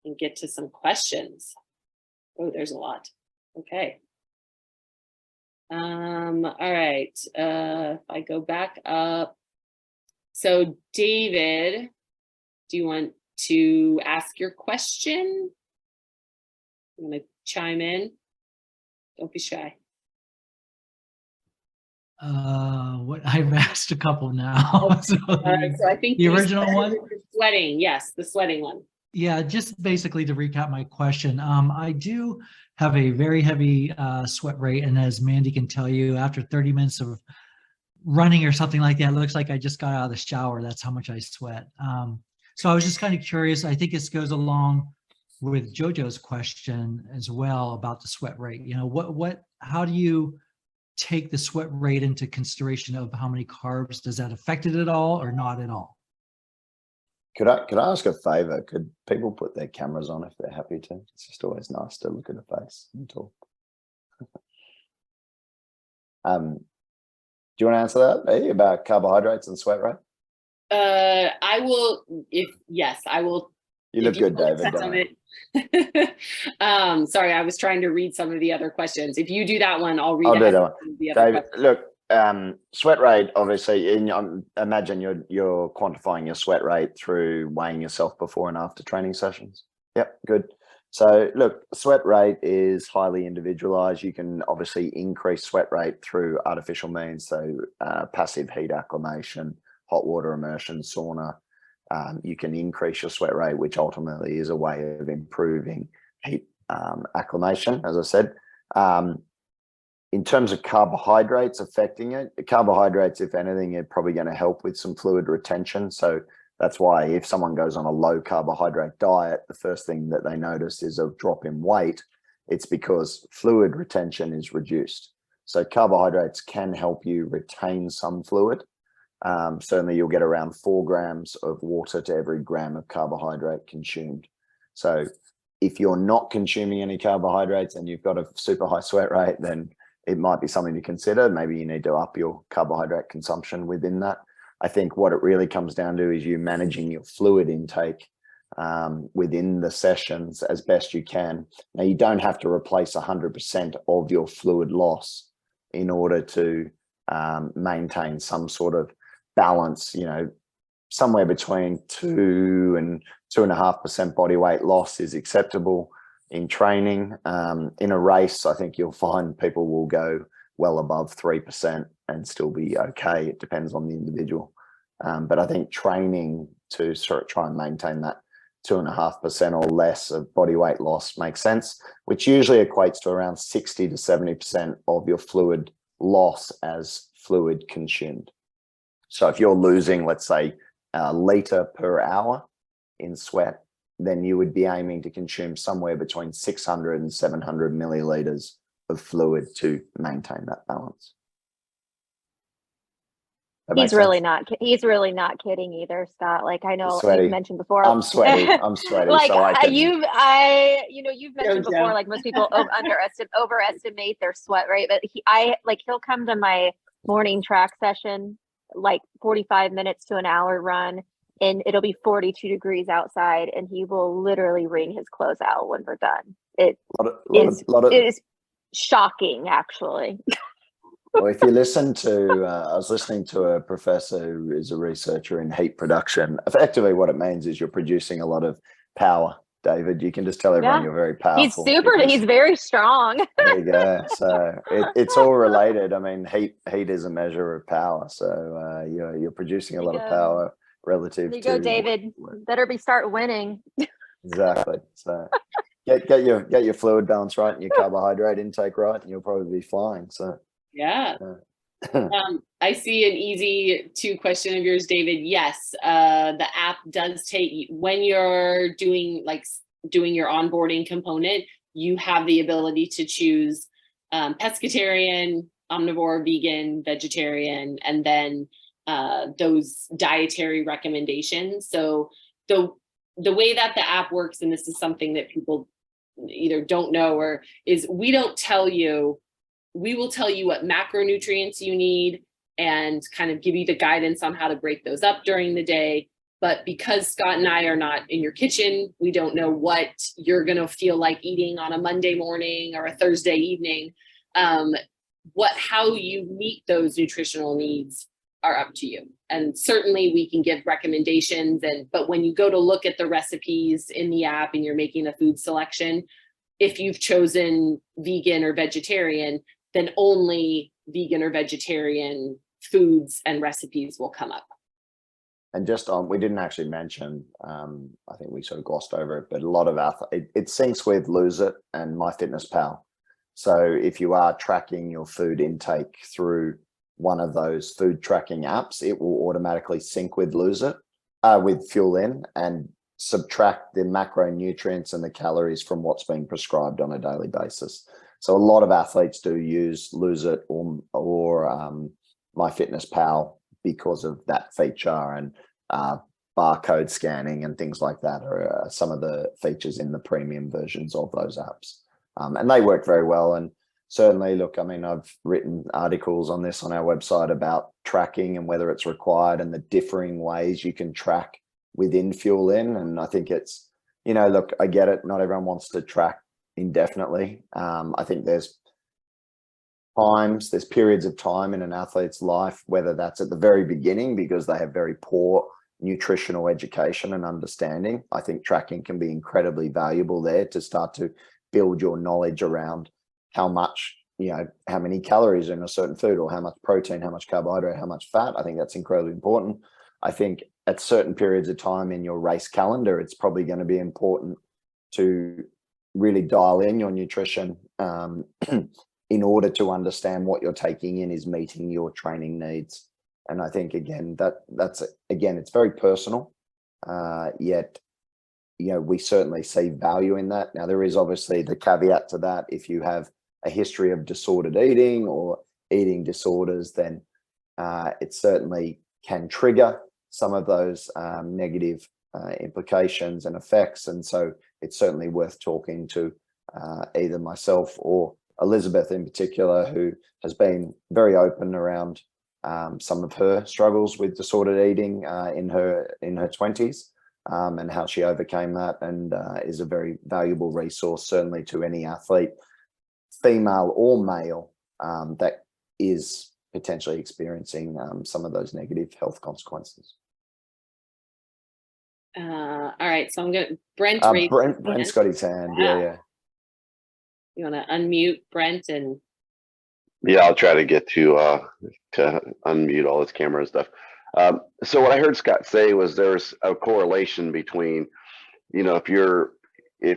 and get to some questions. Oh, there's a lot. Okay. All right. If I go back up. So David, do you want to ask your question? I'm going to chime in. Don't be shy. What I've asked a couple now. So I think the original one, the sweating. Yes, the sweating one. yeah, just basically to recap my question. I do have a very heavy sweat rate, and as Mandy can tell you, after 30 minutes of running or something like that, it looks like I just got out of the shower. That's how much I sweat. So I was just kind of curious. I think this goes along with JoJo's question as well about the sweat rate. You know, how do you take the sweat rate into consideration of how many carbs? Does that affect it at all or not at all? Could I ask a favor? Could people put their cameras on if they're happy to? It's just always nice to look at a face and talk. Do you want to answer that, Bea, about carbohydrates and sweat rate? I will. Yes, I will. You look good, David. Sorry, I was trying to read some of the other questions. If you do that one, I'll read. I'll do that one. David, questions. look, sweat rate, obviously, imagine you're quantifying your sweat rate through weighing yourself before and after training sessions. Yep, good. So look, sweat rate is highly individualized. You can obviously increase sweat rate through artificial means, so passive heat acclimation, hot water immersion, sauna. You can increase your sweat rate, which ultimately is a way of improving heat acclimation, as I said. In terms of carbohydrates affecting it, carbohydrates, if anything, are probably going to help with some fluid retention. So that's why if someone goes on a low carbohydrate diet, the first thing that they notice is a drop in weight. It's because fluid retention is reduced. So carbohydrates can help you retain some fluid. Certainly you'll get around 4 grams of water to every gram of carbohydrate consumed. So if you're not consuming any carbohydrates and you've got a super high sweat rate, then it might be something to consider. Maybe you need to up your carbohydrate consumption within that. I think what it really comes down to is you managing your fluid intake within the sessions as best you can. Now, you don't have to replace 100% of your fluid loss in order to maintain some sort of balance, you know, somewhere between 2 and 2.5% body weight loss is acceptable in training. In a race, I think you'll find people will go well above 3% and still be okay. It depends on the individual. But I think training to sort of try and maintain that 2.5% or less of body weight loss makes sense, which usually equates to around 60 to 70% of your fluid loss as fluid consumed. So if you're losing, let's say, a liter per hour in sweat, then you would be aiming to consume somewhere between 600 and 700 milliliters of fluid to maintain that balance. He's really not kidding either, Scott. Like, I know you've mentioned before. I'm sweaty. Like, so you've mentioned before, like most people overestimate their sweat rate, but he'll come to my morning track session, like 45 minutes to an hour run, and it'll be 42 degrees outside, and he will literally wring his clothes out when we're done. It is shocking, actually. Well, if you listen to, I was listening to a professor who is a researcher in heat production. Effectively, what it means is you're producing a lot of power, David. You can just tell everyone you're very powerful. He's very strong. There you go. So it's all related. I mean, heat is a measure of power. So you're producing a lot of power relative to. There you go, David. Better start winning. Exactly. So Get your fluid balance right and your carbohydrate intake right, and you'll probably be flying. So Yeah. I see an easy 2 question of yours, David. Yes, the app does take, when you're doing your onboarding component, you have the ability to choose pescatarian, omnivore, vegan, vegetarian, and then those dietary recommendations. So the way that the app works, and this is something that people either don't know or is, we will tell you what macronutrients you need and kind of give you the guidance on how to break those up during the day. But because Scott and I are not in your kitchen, we don't know what you're going to feel like eating on a Monday morning or a Thursday evening. How you meet those nutritional needs are up to you. And certainly we can give recommendations, but when you go to look at the recipes in the app and you're making a food selection, if you've chosen vegan or vegetarian, then only vegan or vegetarian foods and recipes will come up. And just on, we didn't actually mention, I think we sort of glossed over it, but a lot of it syncs with Lose It and MyFitnessPal. So if you are tracking your food intake through one of those food tracking apps, it will automatically sync with Lose It, with Fuelin, and subtract the macronutrients and the calories from what's being prescribed on a daily basis. So a lot of athletes do use Lose It or MyFitnessPal because of that feature, and barcode scanning and things like that are some of the features in the premium versions of those apps. And they work very well. And certainly, look, I mean, I've written articles on this on our website about tracking and whether it's required and the differing ways you can track within Fuelin. And I think it's, look, I get it. Not everyone wants to track indefinitely. I think there's periods of time in an athlete's life, whether that's at the very beginning because they have very poor nutritional education and understanding. I think tracking can be incredibly valuable there to start to build your knowledge around how much, how many calories in a certain food, or how much protein, how much carbohydrate, how much fat. I think that's incredibly important. I think at certain periods of time in your race calendar, it's probably going to be important to really dial in your nutrition in order to understand what you're taking in is meeting your training needs. And I think, again, it's very personal, yet, we certainly see value in that. Now, there is obviously the caveat to that. If you have a history of disordered eating or eating disorders, then it certainly can trigger some of those negative implications and effects. And so it's certainly worth talking to either myself or Elizabeth in particular, who has been very open around some of her struggles with disordered eating in her 20s, and how she overcame that, and is a very valuable resource, certainly to any athlete, female or male, that is potentially experiencing some of those negative health consequences. All right, so I'm going to, Brent's got his hand. Yeah. You want to unmute Brent? And yeah, I'll try to get to unmute all his camera and stuff. So what I heard Scott say was there's a correlation between, if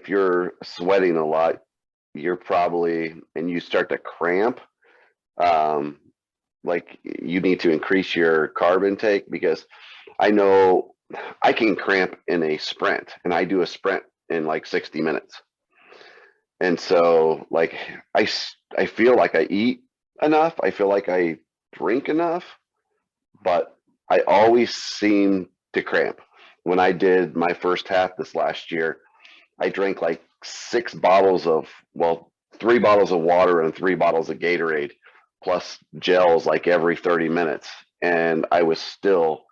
you're sweating a lot, you're probably, and you start to cramp, like you need to increase your carb intake, because I know I can cramp in a sprint, and I do a sprint in like 60 minutes. And so like, I feel like I eat enough. I feel like I drink enough, but I always seem to cramp. When I did my first half this last year, I drank like 3 bottles of water and 3 bottles of Gatorade, plus gels like every 30 minutes. And I was still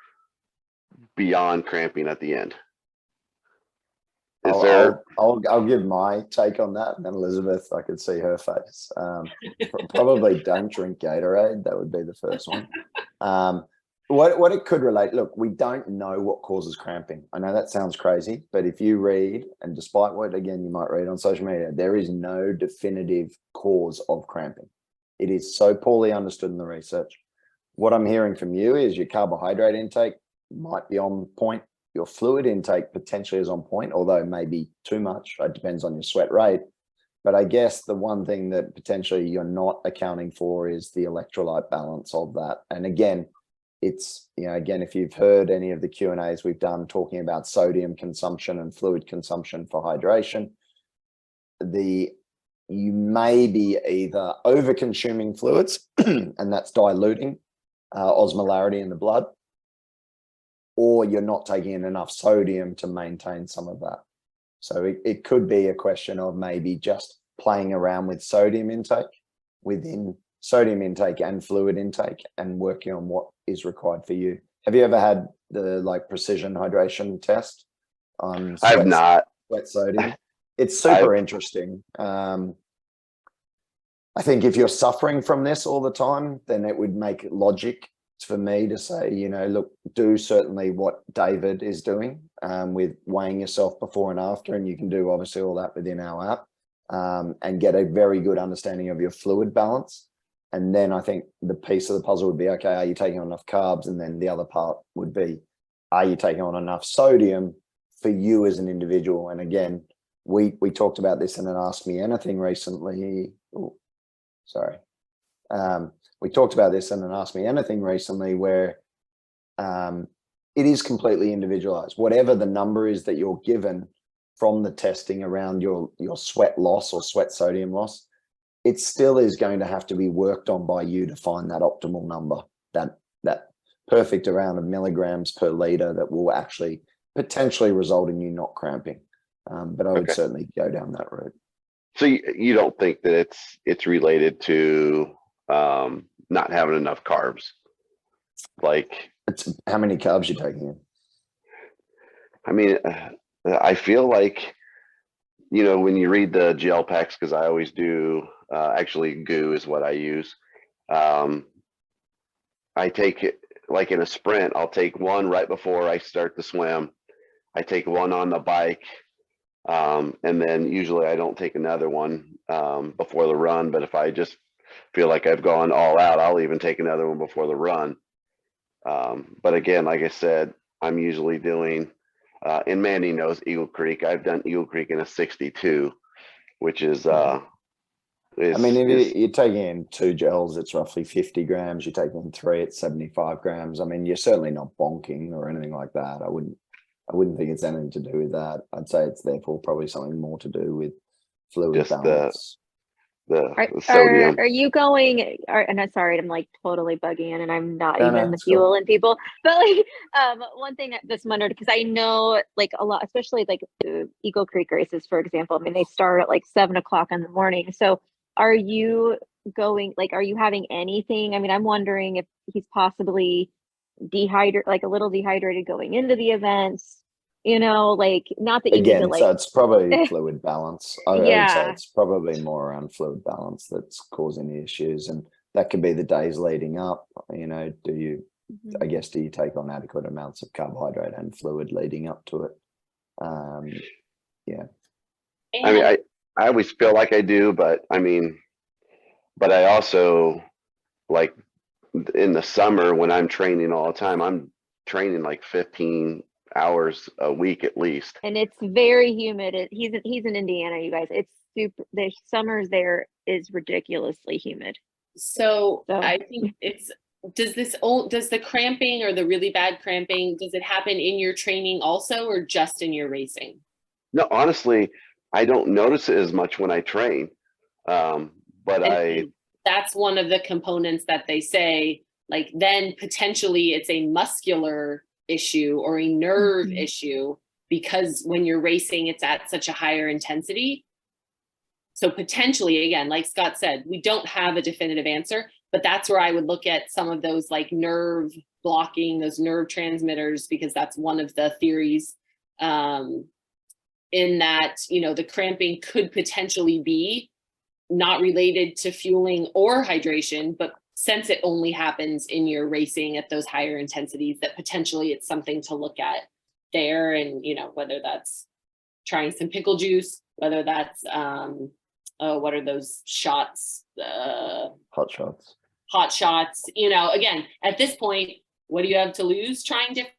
beyond cramping at the end. I'll give my take on that, and then Elizabeth, I could see her face. Probably don't drink Gatorade. That would be the first one. What it could relate, look, we don't know what causes cramping. I know that sounds crazy, but if you read, and despite what, again, you might read on social media, there is no definitive cause of cramping. It is so poorly understood in the research. What I'm hearing from you is your carbohydrate intake might be on point. your fluid intake potentially is on point, although maybe too much. It depends on your sweat rate. But I guess the one thing that potentially you're not accounting for is the electrolyte balance of that. And again, it's, again, if you've heard any of the Q&As we've done talking about sodium consumption and fluid consumption for hydration, you may be either over consuming fluids and that's diluting osmolarity in the blood, or you're not taking in enough sodium to maintain some of that. So it could be a question of maybe just playing around with sodium intake within sodium intake and fluid intake and working on what is required for you. Have you ever had the precision hydration test on I have not. sweat sodium? It's super interesting. I think if you're suffering from this all the time, then it would make logic for me to say, look, do certainly what David is doing with weighing yourself before and after, and you can do obviously all that within our app, and get a very good understanding of your fluid balance. And then I think the piece of the puzzle would be, okay, are you taking on enough carbs? And then the other part would be, are you taking on enough sodium for you as an individual? And again, we talked about this in an Ask Me Anything recently. We talked about this in an Ask Me Anything recently where it is completely individualized. Whatever the number is that you're given from the testing around your sweat loss or sweat sodium loss, it still is going to have to be worked on by you to find that optimal number, that perfect amount of milligrams per liter that will actually potentially result in you not cramping. But I would certainly go down that route. So you don't think that it's related to not having enough carbs? It's how many carbs you're taking in? I mean, I feel like, when you read the gel packs, because I always do, actually goo is what I use. I take it like in a sprint, I'll take one right before I start the swim. I take one on the bike. And then usually I don't take another one before the run, but if I just feel like I've gone all out, I'll even take another one before the run. But again, like I said, I'm usually doing, and Mandy knows Eagle Creek. I've done Eagle Creek in a 62, which is, if you're taking in 2 gels, it's roughly 50 grams. You're taking in 3, it's 75 grams. I mean, you're certainly not bonking or anything like that. I wouldn't think it's anything to do with that. I'd say it's therefore probably something more to do with fluid just balance. The sodium. Are you going? And I'm sorry, I'm totally bugging in, and I'm not even the cool. Fuelin people. But one thing that's wondered, because I know a lot, especially the Eagle Creek races, for example. I mean, they start at 7 o'clock in the morning. So are you going? Are you having anything? I mean, I'm wondering if he's possibly dehydrated, a little dehydrated going into the events. Not that you Again, need to so it's probably fluid balance. I would say it's probably more around fluid balance that's causing the issues, and that could be the days leading up. Do you take on adequate amounts of carbohydrate and fluid leading up to it? Yeah. I mean, I always feel like I do, but I also in the summer when I'm training all the time, I'm training 15 hours a week at least, and it's very humid. He's in Indiana, you guys. It's super. The summers there is ridiculously humid. So I think does the cramping or the really bad cramping, does it happen in your training also, or just in your racing? No, honestly, I don't notice it as much when I train, but that's one of the components that they say, then potentially it's a muscular issue or a nerve issue, because when you're racing, it's at such a higher intensity. So potentially, again, like Scott said, we don't have a definitive answer, but that's where I would look at some of those nerve blocking, those nerve transmitters, because that's one of the theories in that, the cramping could potentially be not related to fueling or hydration, but since it only happens in your racing at those higher intensities, that potentially it's something to look at there. And, whether that's trying some pickle juice, whether that's, what are those shots? Hot shots. Again, at this point, what do you have to lose trying different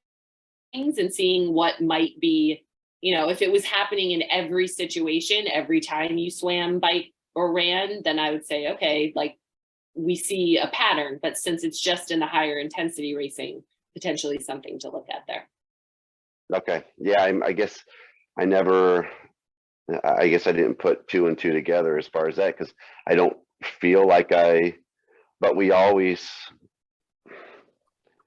things and seeing what might be, if it was happening in every situation, every time you swam, bike, or ran, then I would say, okay, like we see a pattern, but since it's just in the higher intensity racing, potentially something to look at there. Okay. Yeah, I guess I didn't put 2 and 2 together as far as that, because I don't feel like but we always,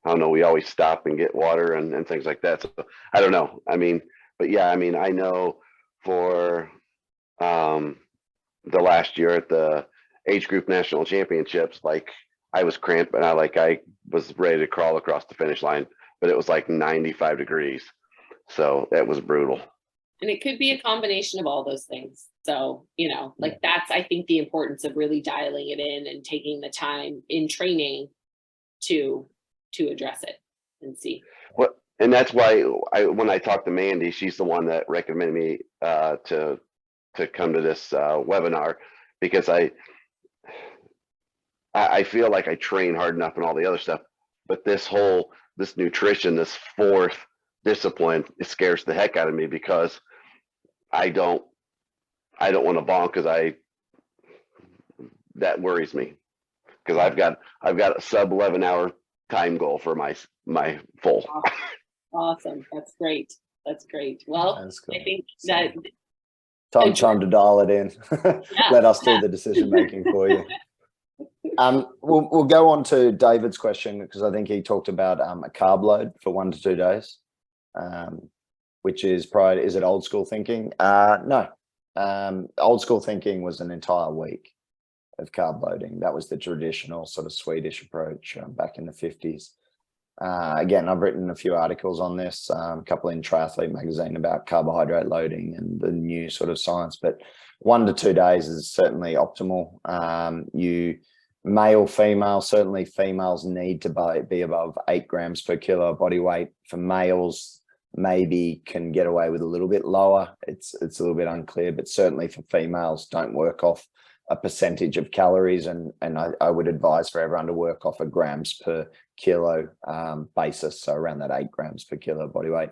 I don't know, we always stop and get water and things like that. So I don't know. I mean, but yeah, I mean, I know for the last year at the age group national championships, like I was cramped and I was ready to crawl across the finish line, but it was like 95 degrees. So that was brutal. And it could be a combination of all those things. So, like that's, I think, the importance of really dialing it in and taking the time in training to address it and see. Well, and that's why when I talked to Mandy, she's the one that recommended me to come to this webinar, because I feel like I train hard enough and all the other stuff, but this nutrition, this fourth discipline, it scares the heck out of me, because I don't want to bonk, because that worries me, because I've got a sub 11-hour time goal for my full. Awesome. That's great. Well, Cool. I think that time to dial it in. Let us do the decision making for you. We'll go on to David's question, because I think he talked about a carb load for 1 to 2 days, which is it old school thinking? No. Old school thinking was an entire week of carb loading. That was the traditional sort of Swedish approach back in the 50s. Again, I've written a few articles on this, a couple in Triathlete magazine about carbohydrate loading and the new sort of science, but 1 to 2 days is certainly optimal. Male, female, certainly females need to be above 8 grams per kilo of body weight. For males, maybe can get away with a little bit lower. It's a little bit unclear, but certainly for females, don't work off a percentage of calories, and I would advise for everyone to work off a grams per kilo basis, so around that 8 grams per kilo of body weight.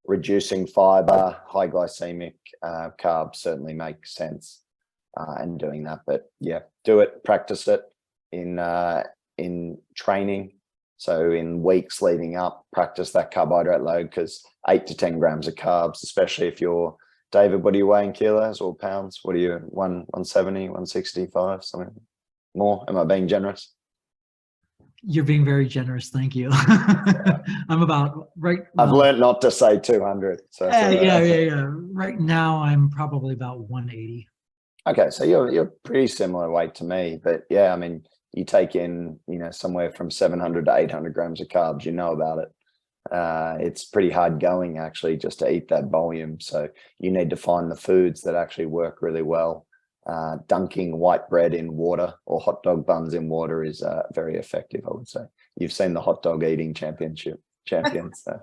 Reducing fiber, high glycemic carbs certainly makes sense in doing that, but yeah, do it, practice it in training. So in weeks leading up, practice that carbohydrate load, because 8 to 10 grams of carbs, especially if you're, David, what do you weigh in kilos or pounds? What are you, 170, 165, something more? Am I being generous? You're being very generous. Thank you. I'm about right. I've learned not to say 200. So yeah. Right now, I'm probably about 180. Okay, so you're pretty similar weight to me, but yeah, I mean, you take in, somewhere from 700 to 800 grams of carbs, about it. It's pretty hard going actually just to eat that volume. So you need to find the foods that actually work really well. Dunking white bread in water or hot dog buns in water is very effective, I would say. You've seen the hot dog eating champions. So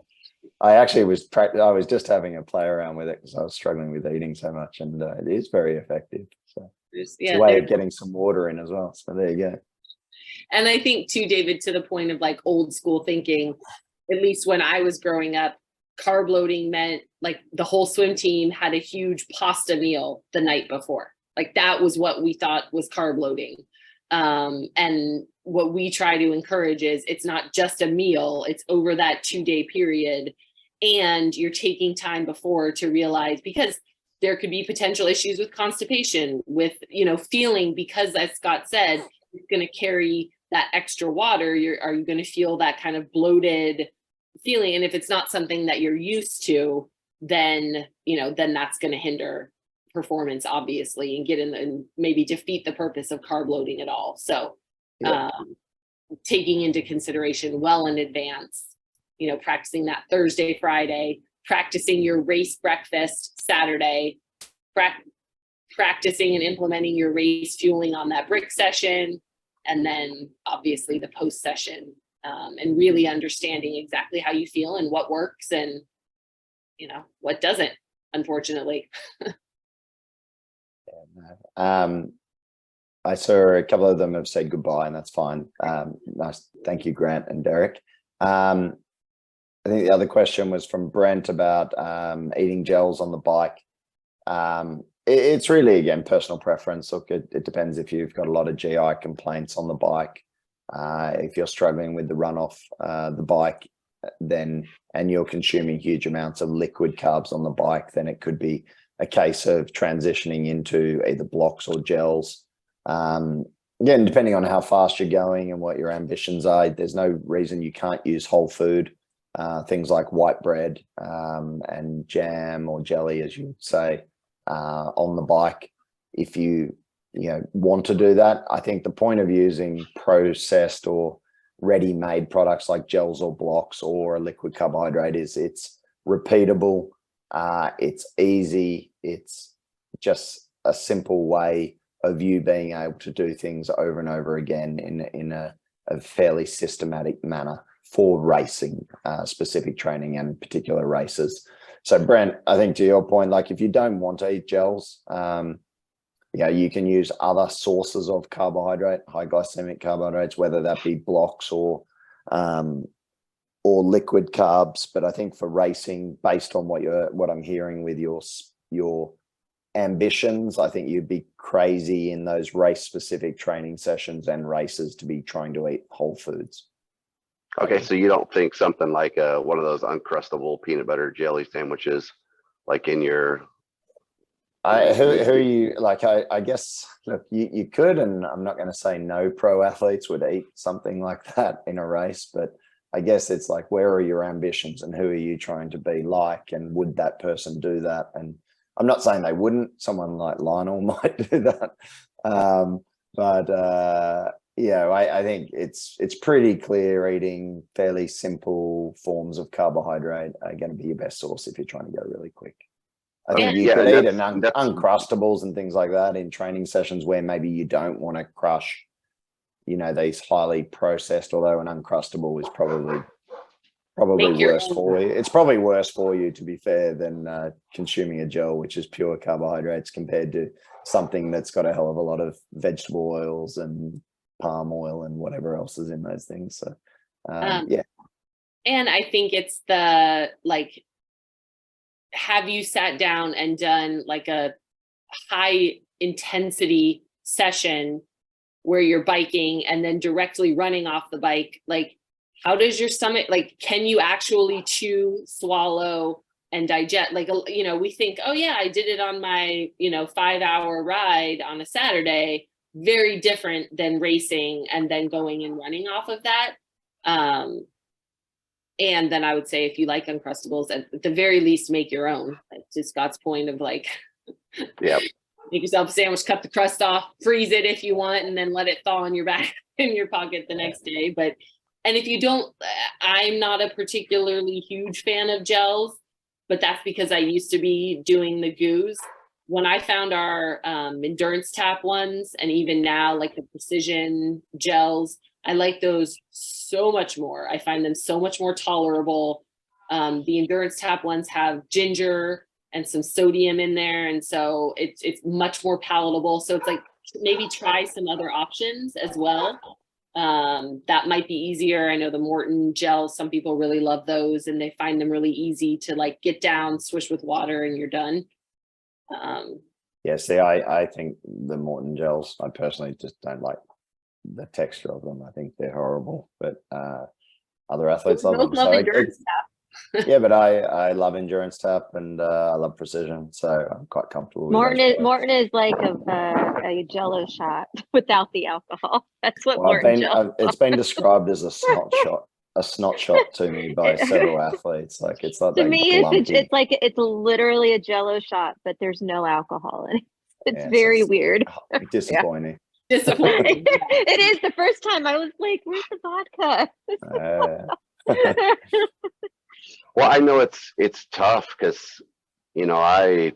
I was just having a play around with it because I was struggling with eating so much, and it is very effective. So it's a way of getting some water in as well. So there you go. And I think too, David, to the point of like old school thinking, at least when I was growing up, carb loading meant like the whole swim team had a huge pasta meal the night before. Like that was what we thought was carb loading. And what we try to encourage is it's not just a meal, it's over that 2-day period. And you're taking time before to realize, because there could be potential issues with constipation, with, feeling, because as Scott said, it's going to carry that extra water. Are you going to feel that kind of bloated feeling? And if it's not something that you're used to, then that's going to hinder performance, obviously, and and maybe defeat the purpose of carb loading at all. So taking into consideration well in advance, practicing that Thursday, Friday, practicing your race breakfast Saturday, practicing and implementing your race fueling on that brick session, and then obviously the post session, and really understanding exactly how you feel and what works and what doesn't, unfortunately. I saw a couple of them have said goodbye, and that's fine. Nice. Thank you, Grant and Derek. I think the other question was from Brent about eating gels on the bike. It's really, again, personal preference. Look, it depends if you've got a lot of GI complaints on the bike. If you're struggling with the runoff the bike, then and you're consuming huge amounts of liquid carbs on the bike, then it could be a case of transitioning into either blocks or gels. Again, depending on how fast you're going and what your ambitions are, there's no reason you can't use whole food, things like white bread and jam or jelly, as you would say, on the bike. If you want to do that, I think the point of using processed or ready-made products like gels or blocks or a liquid carbohydrate is it's repeatable, it's easy, it's just a simple way of you being able to do things over and over again in a fairly systematic manner for racing, specific training and particular races. So Brent, I think to your point, like if you don't want to eat gels, you can use other sources of carbohydrate, high glycemic carbohydrates, whether that be blocks or liquid carbs. But I think for racing, based on what I'm hearing with your ambitions, I think you'd be crazy in those race-specific training sessions and races to be trying to eat whole foods. Okay, so you don't think something like one of those Uncrustable peanut butter jelly sandwiches, like in your... who are you, like, I guess, look, you could, and I'm not going to say no pro athletes would eat something like that in a race, but I guess it's like, where are your ambitions and who are you trying to be like, and would that person do that? And I'm not saying they wouldn't. Someone like Lionel might do that. I think it's pretty clear eating fairly simple forms of carbohydrate are going to be your best source if you're trying to go really quick. I think you could eat Uncrustables and things like that in training sessions where maybe you don't want to crush, these highly processed, although an Uncrustable is probably worse for you. It's probably worse for you, to be fair, than consuming a gel, which is pure carbohydrates, compared to something that's got a hell of a lot of vegetable oils and palm oil and whatever else is in those things. So, yeah. And I think it's the, like, have you sat down and done like a high intensity session where you're biking and then directly running off the bike? Like, how does your stomach, like, can you actually chew, swallow, and digest? Like, we think, oh yeah, I did it on my, 5-hour ride on a Saturday. Very different than racing and then going and running off of that. And then I would say, if you like Uncrustables, at the very least, make your own. Like, to Scott's point of, like, yeah, make yourself a sandwich, cut the crust off, freeze it if you want, and then let it thaw in your back in your pocket the next day. And if you don't, I'm not a particularly huge fan of gels, but that's because I used to be doing the goos. When I found our endurance tap ones, and even now, like the precision gels, I like those so much more. I find them so much more tolerable. The endurance tap ones have ginger and some sodium in there, and so it's much more palatable. So it's like, maybe try some other options as well. That might be easier. I know the Morton gels, some people really love those, and they find them really easy to, like, get down, swish with water, and you're done. See, I think the Morton gels, I personally just don't like the texture of them. I think they're horrible, but other athletes love them. Love endurance tap. Yeah, but I love endurance tap, and I love precision, so I'm quite comfortable with Morton is like a Jello shot without the alcohol. That's what Morton Jello. It's been described as a snot shot to me by several athletes. Like, it's like, to me, it's like, it's literally a Jello shot, but there's no alcohol in it. It's very weird. Disappointing. Disappointing. It is. The first time I was like, where's the vodka? Well, I know it's tough because, I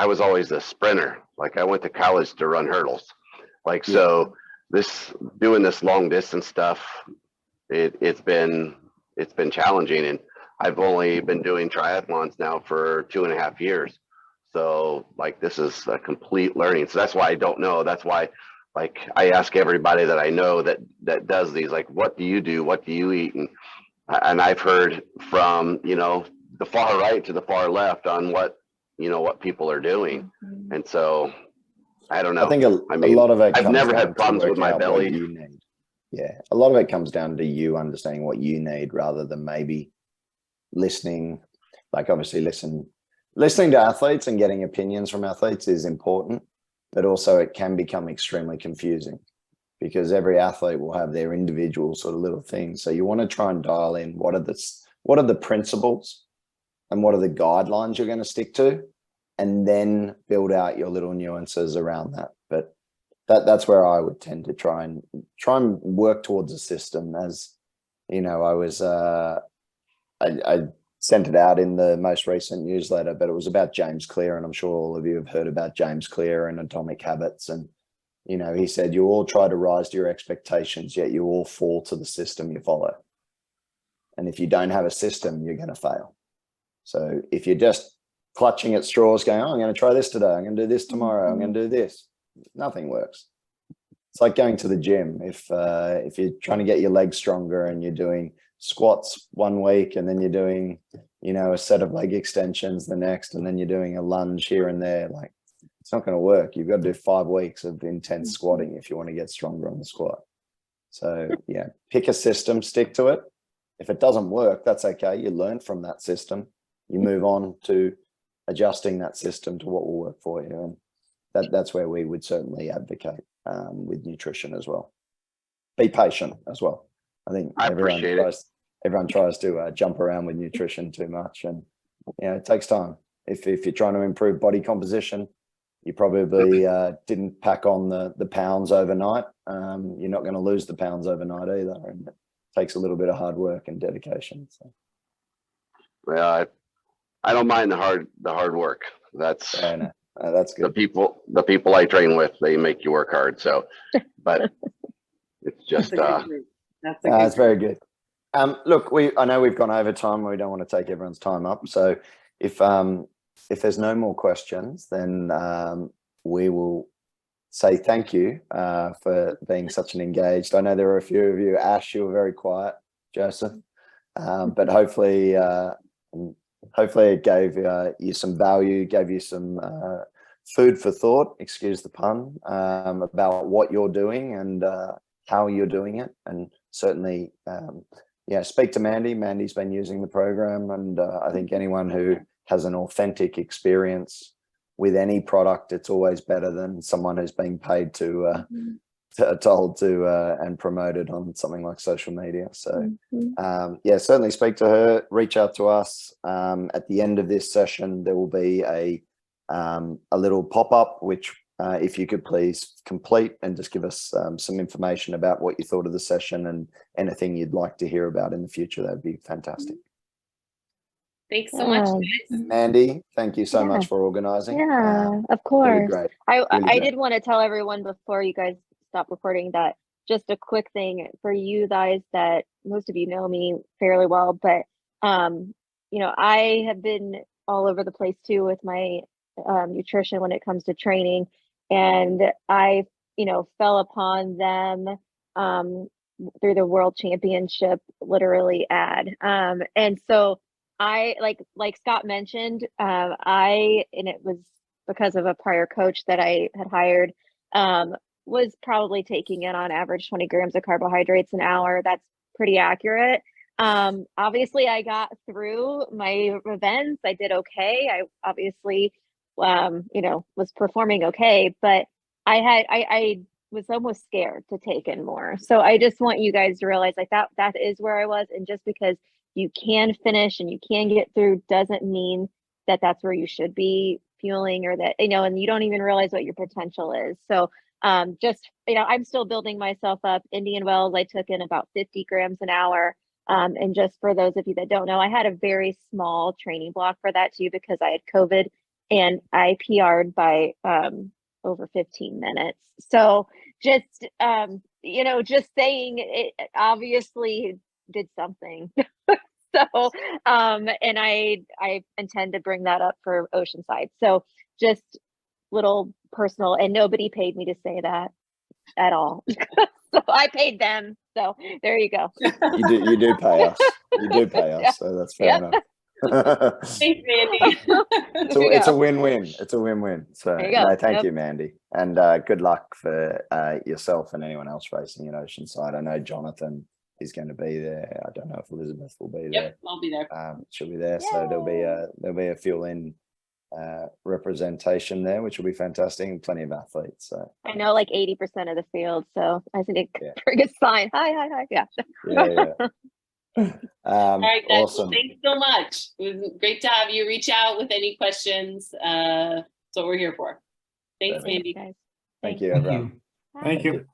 was always a sprinter. Like, I went to college to run hurdles. Like, so doing this long distance stuff, it's been challenging, and I've only been doing triathlons now for 2.5 years. So, like, this is a complete learning. So that's why I don't know. That's why, like, I ask everybody that I know that does these, like, what do you do? What do you eat? And And I've heard from, you know, the far right to the far left on what, you know, what people are doing. And so I don't know. I think I mean, a lot of it I've comes never down had to problems with work my out what belly. you need. Yeah, a lot of it comes down to you understanding what you need rather than maybe listening. Like obviously listening to athletes and getting opinions from athletes is important, but also it can become extremely confusing because every athlete will have their individual sort of little things. So you want to try and dial in what are the principles and what are the guidelines you're going to stick to, and then build out your little nuances around that. But that's where I would tend to try and work towards a system. As you know, I sent it out in the most recent newsletter, but it was about James Clear, and I'm sure all of you have heard about James Clear and Atomic Habits. And you know, he said you all try to rise to your expectations, yet you all fall to the system you follow. And if you don't have a system, you're going to fail. So if you're just clutching at straws going, oh, I'm going to try this today, I'm going to do this tomorrow, I'm going to do this, nothing works. It's like going to the gym. If you're trying to get your legs stronger and you're doing squats one week and then you're doing, you know, a set of leg extensions the next, and then you're doing a lunge here and there, like it's not going to work. You've got to do 5 weeks of intense squatting if you want to get stronger on the squat. So yeah, pick a system, stick to it. If it doesn't work, that's okay. You learn from that system. You move on to adjusting that system to what will work for you. And that's where we would certainly advocate with nutrition as well. Be patient as well. I think everyone tries to jump around with nutrition too much, and you know, it takes time. If you're trying to improve body composition, you probably didn't pack on the pounds overnight. You're not going to lose the pounds overnight either, and it takes a little bit of hard work and dedication. So. Well, I don't mind the hard work. That's good. The people I train with, they make you work hard. So, but it's just that's very good. Look, I know we've gone over time. We don't want to take everyone's time up. So if there's no more questions, then we will say thank you for being such an engaged. I know there are a few of you. Ash, you were very quiet. Joseph, but hopefully it gave you some value, gave you some food for thought, excuse the pun, about what you're doing and how you're doing it. And certainly, speak to Mandy. Mandy's been using the program, and I think anyone who has an authentic experience with any product, it's always better than someone who's being paid told to and promoted on something like social media. So certainly speak to her, reach out to us. At the end of this session, there will be a little pop-up, which if you could please complete and just give us some information about what you thought of the session and anything you'd like to hear about in the future. That'd be fantastic. Thanks so much, guys. Mandy, thank you so much for organizing. Yeah, of course. Really great. I did want to tell everyone before you guys stop recording that just a quick thing for you guys, that most of you know me fairly well, but I have been all over the place too with my nutrition when it comes to training, and I fell upon them through the World Championship literally ad, and so I like Scott mentioned, and it was because of a prior coach that I had hired, was probably taking in on average 20 grams of carbohydrates an hour. That's pretty accurate. Obviously I got through my events. I did okay. I obviously, was performing okay, but I was almost scared to take in more. So I just want you guys to realize that is where I was. And just because you can finish and you can get through doesn't mean that that's where you should be fueling, or that, and you don't even realize what your potential is. So I'm still building myself up. Indian Wells, I took in about 50 grams an hour. And just for those of you that don't know, I had a very small training block for that too, because I had COVID and I PR'd by over 15 minutes. So just saying it obviously did something. So, and I intend to bring that up for Oceanside. So just little personal, and nobody paid me to say that at all. So I paid them. So there you go. You do pay us. You do pay us, Yeah. so that's fair Yep. enough. Thanks, Mandy. There you It's a go. win-win. It's a win-win. So There you go. no, thank Yep. you, Mandy, and good luck for yourself and anyone else racing in Oceanside. I know Jonathan is going to be there. I don't know if Elizabeth will be there. Yep, I'll be there. She'll be there, so there'll be a Fuelin representation there, which will be fantastic, and plenty of athletes. So I know like 80% of the field, so I think Yeah. bring a sign. Hi. Yeah. yeah. All right, guys. Awesome. Well, thanks so much. It was great to have you. Reach out with any questions. That's what we're here for. Thanks, Perfect. Mandy. Guys. Thank you, Thank everyone. you. Bye. Thank you.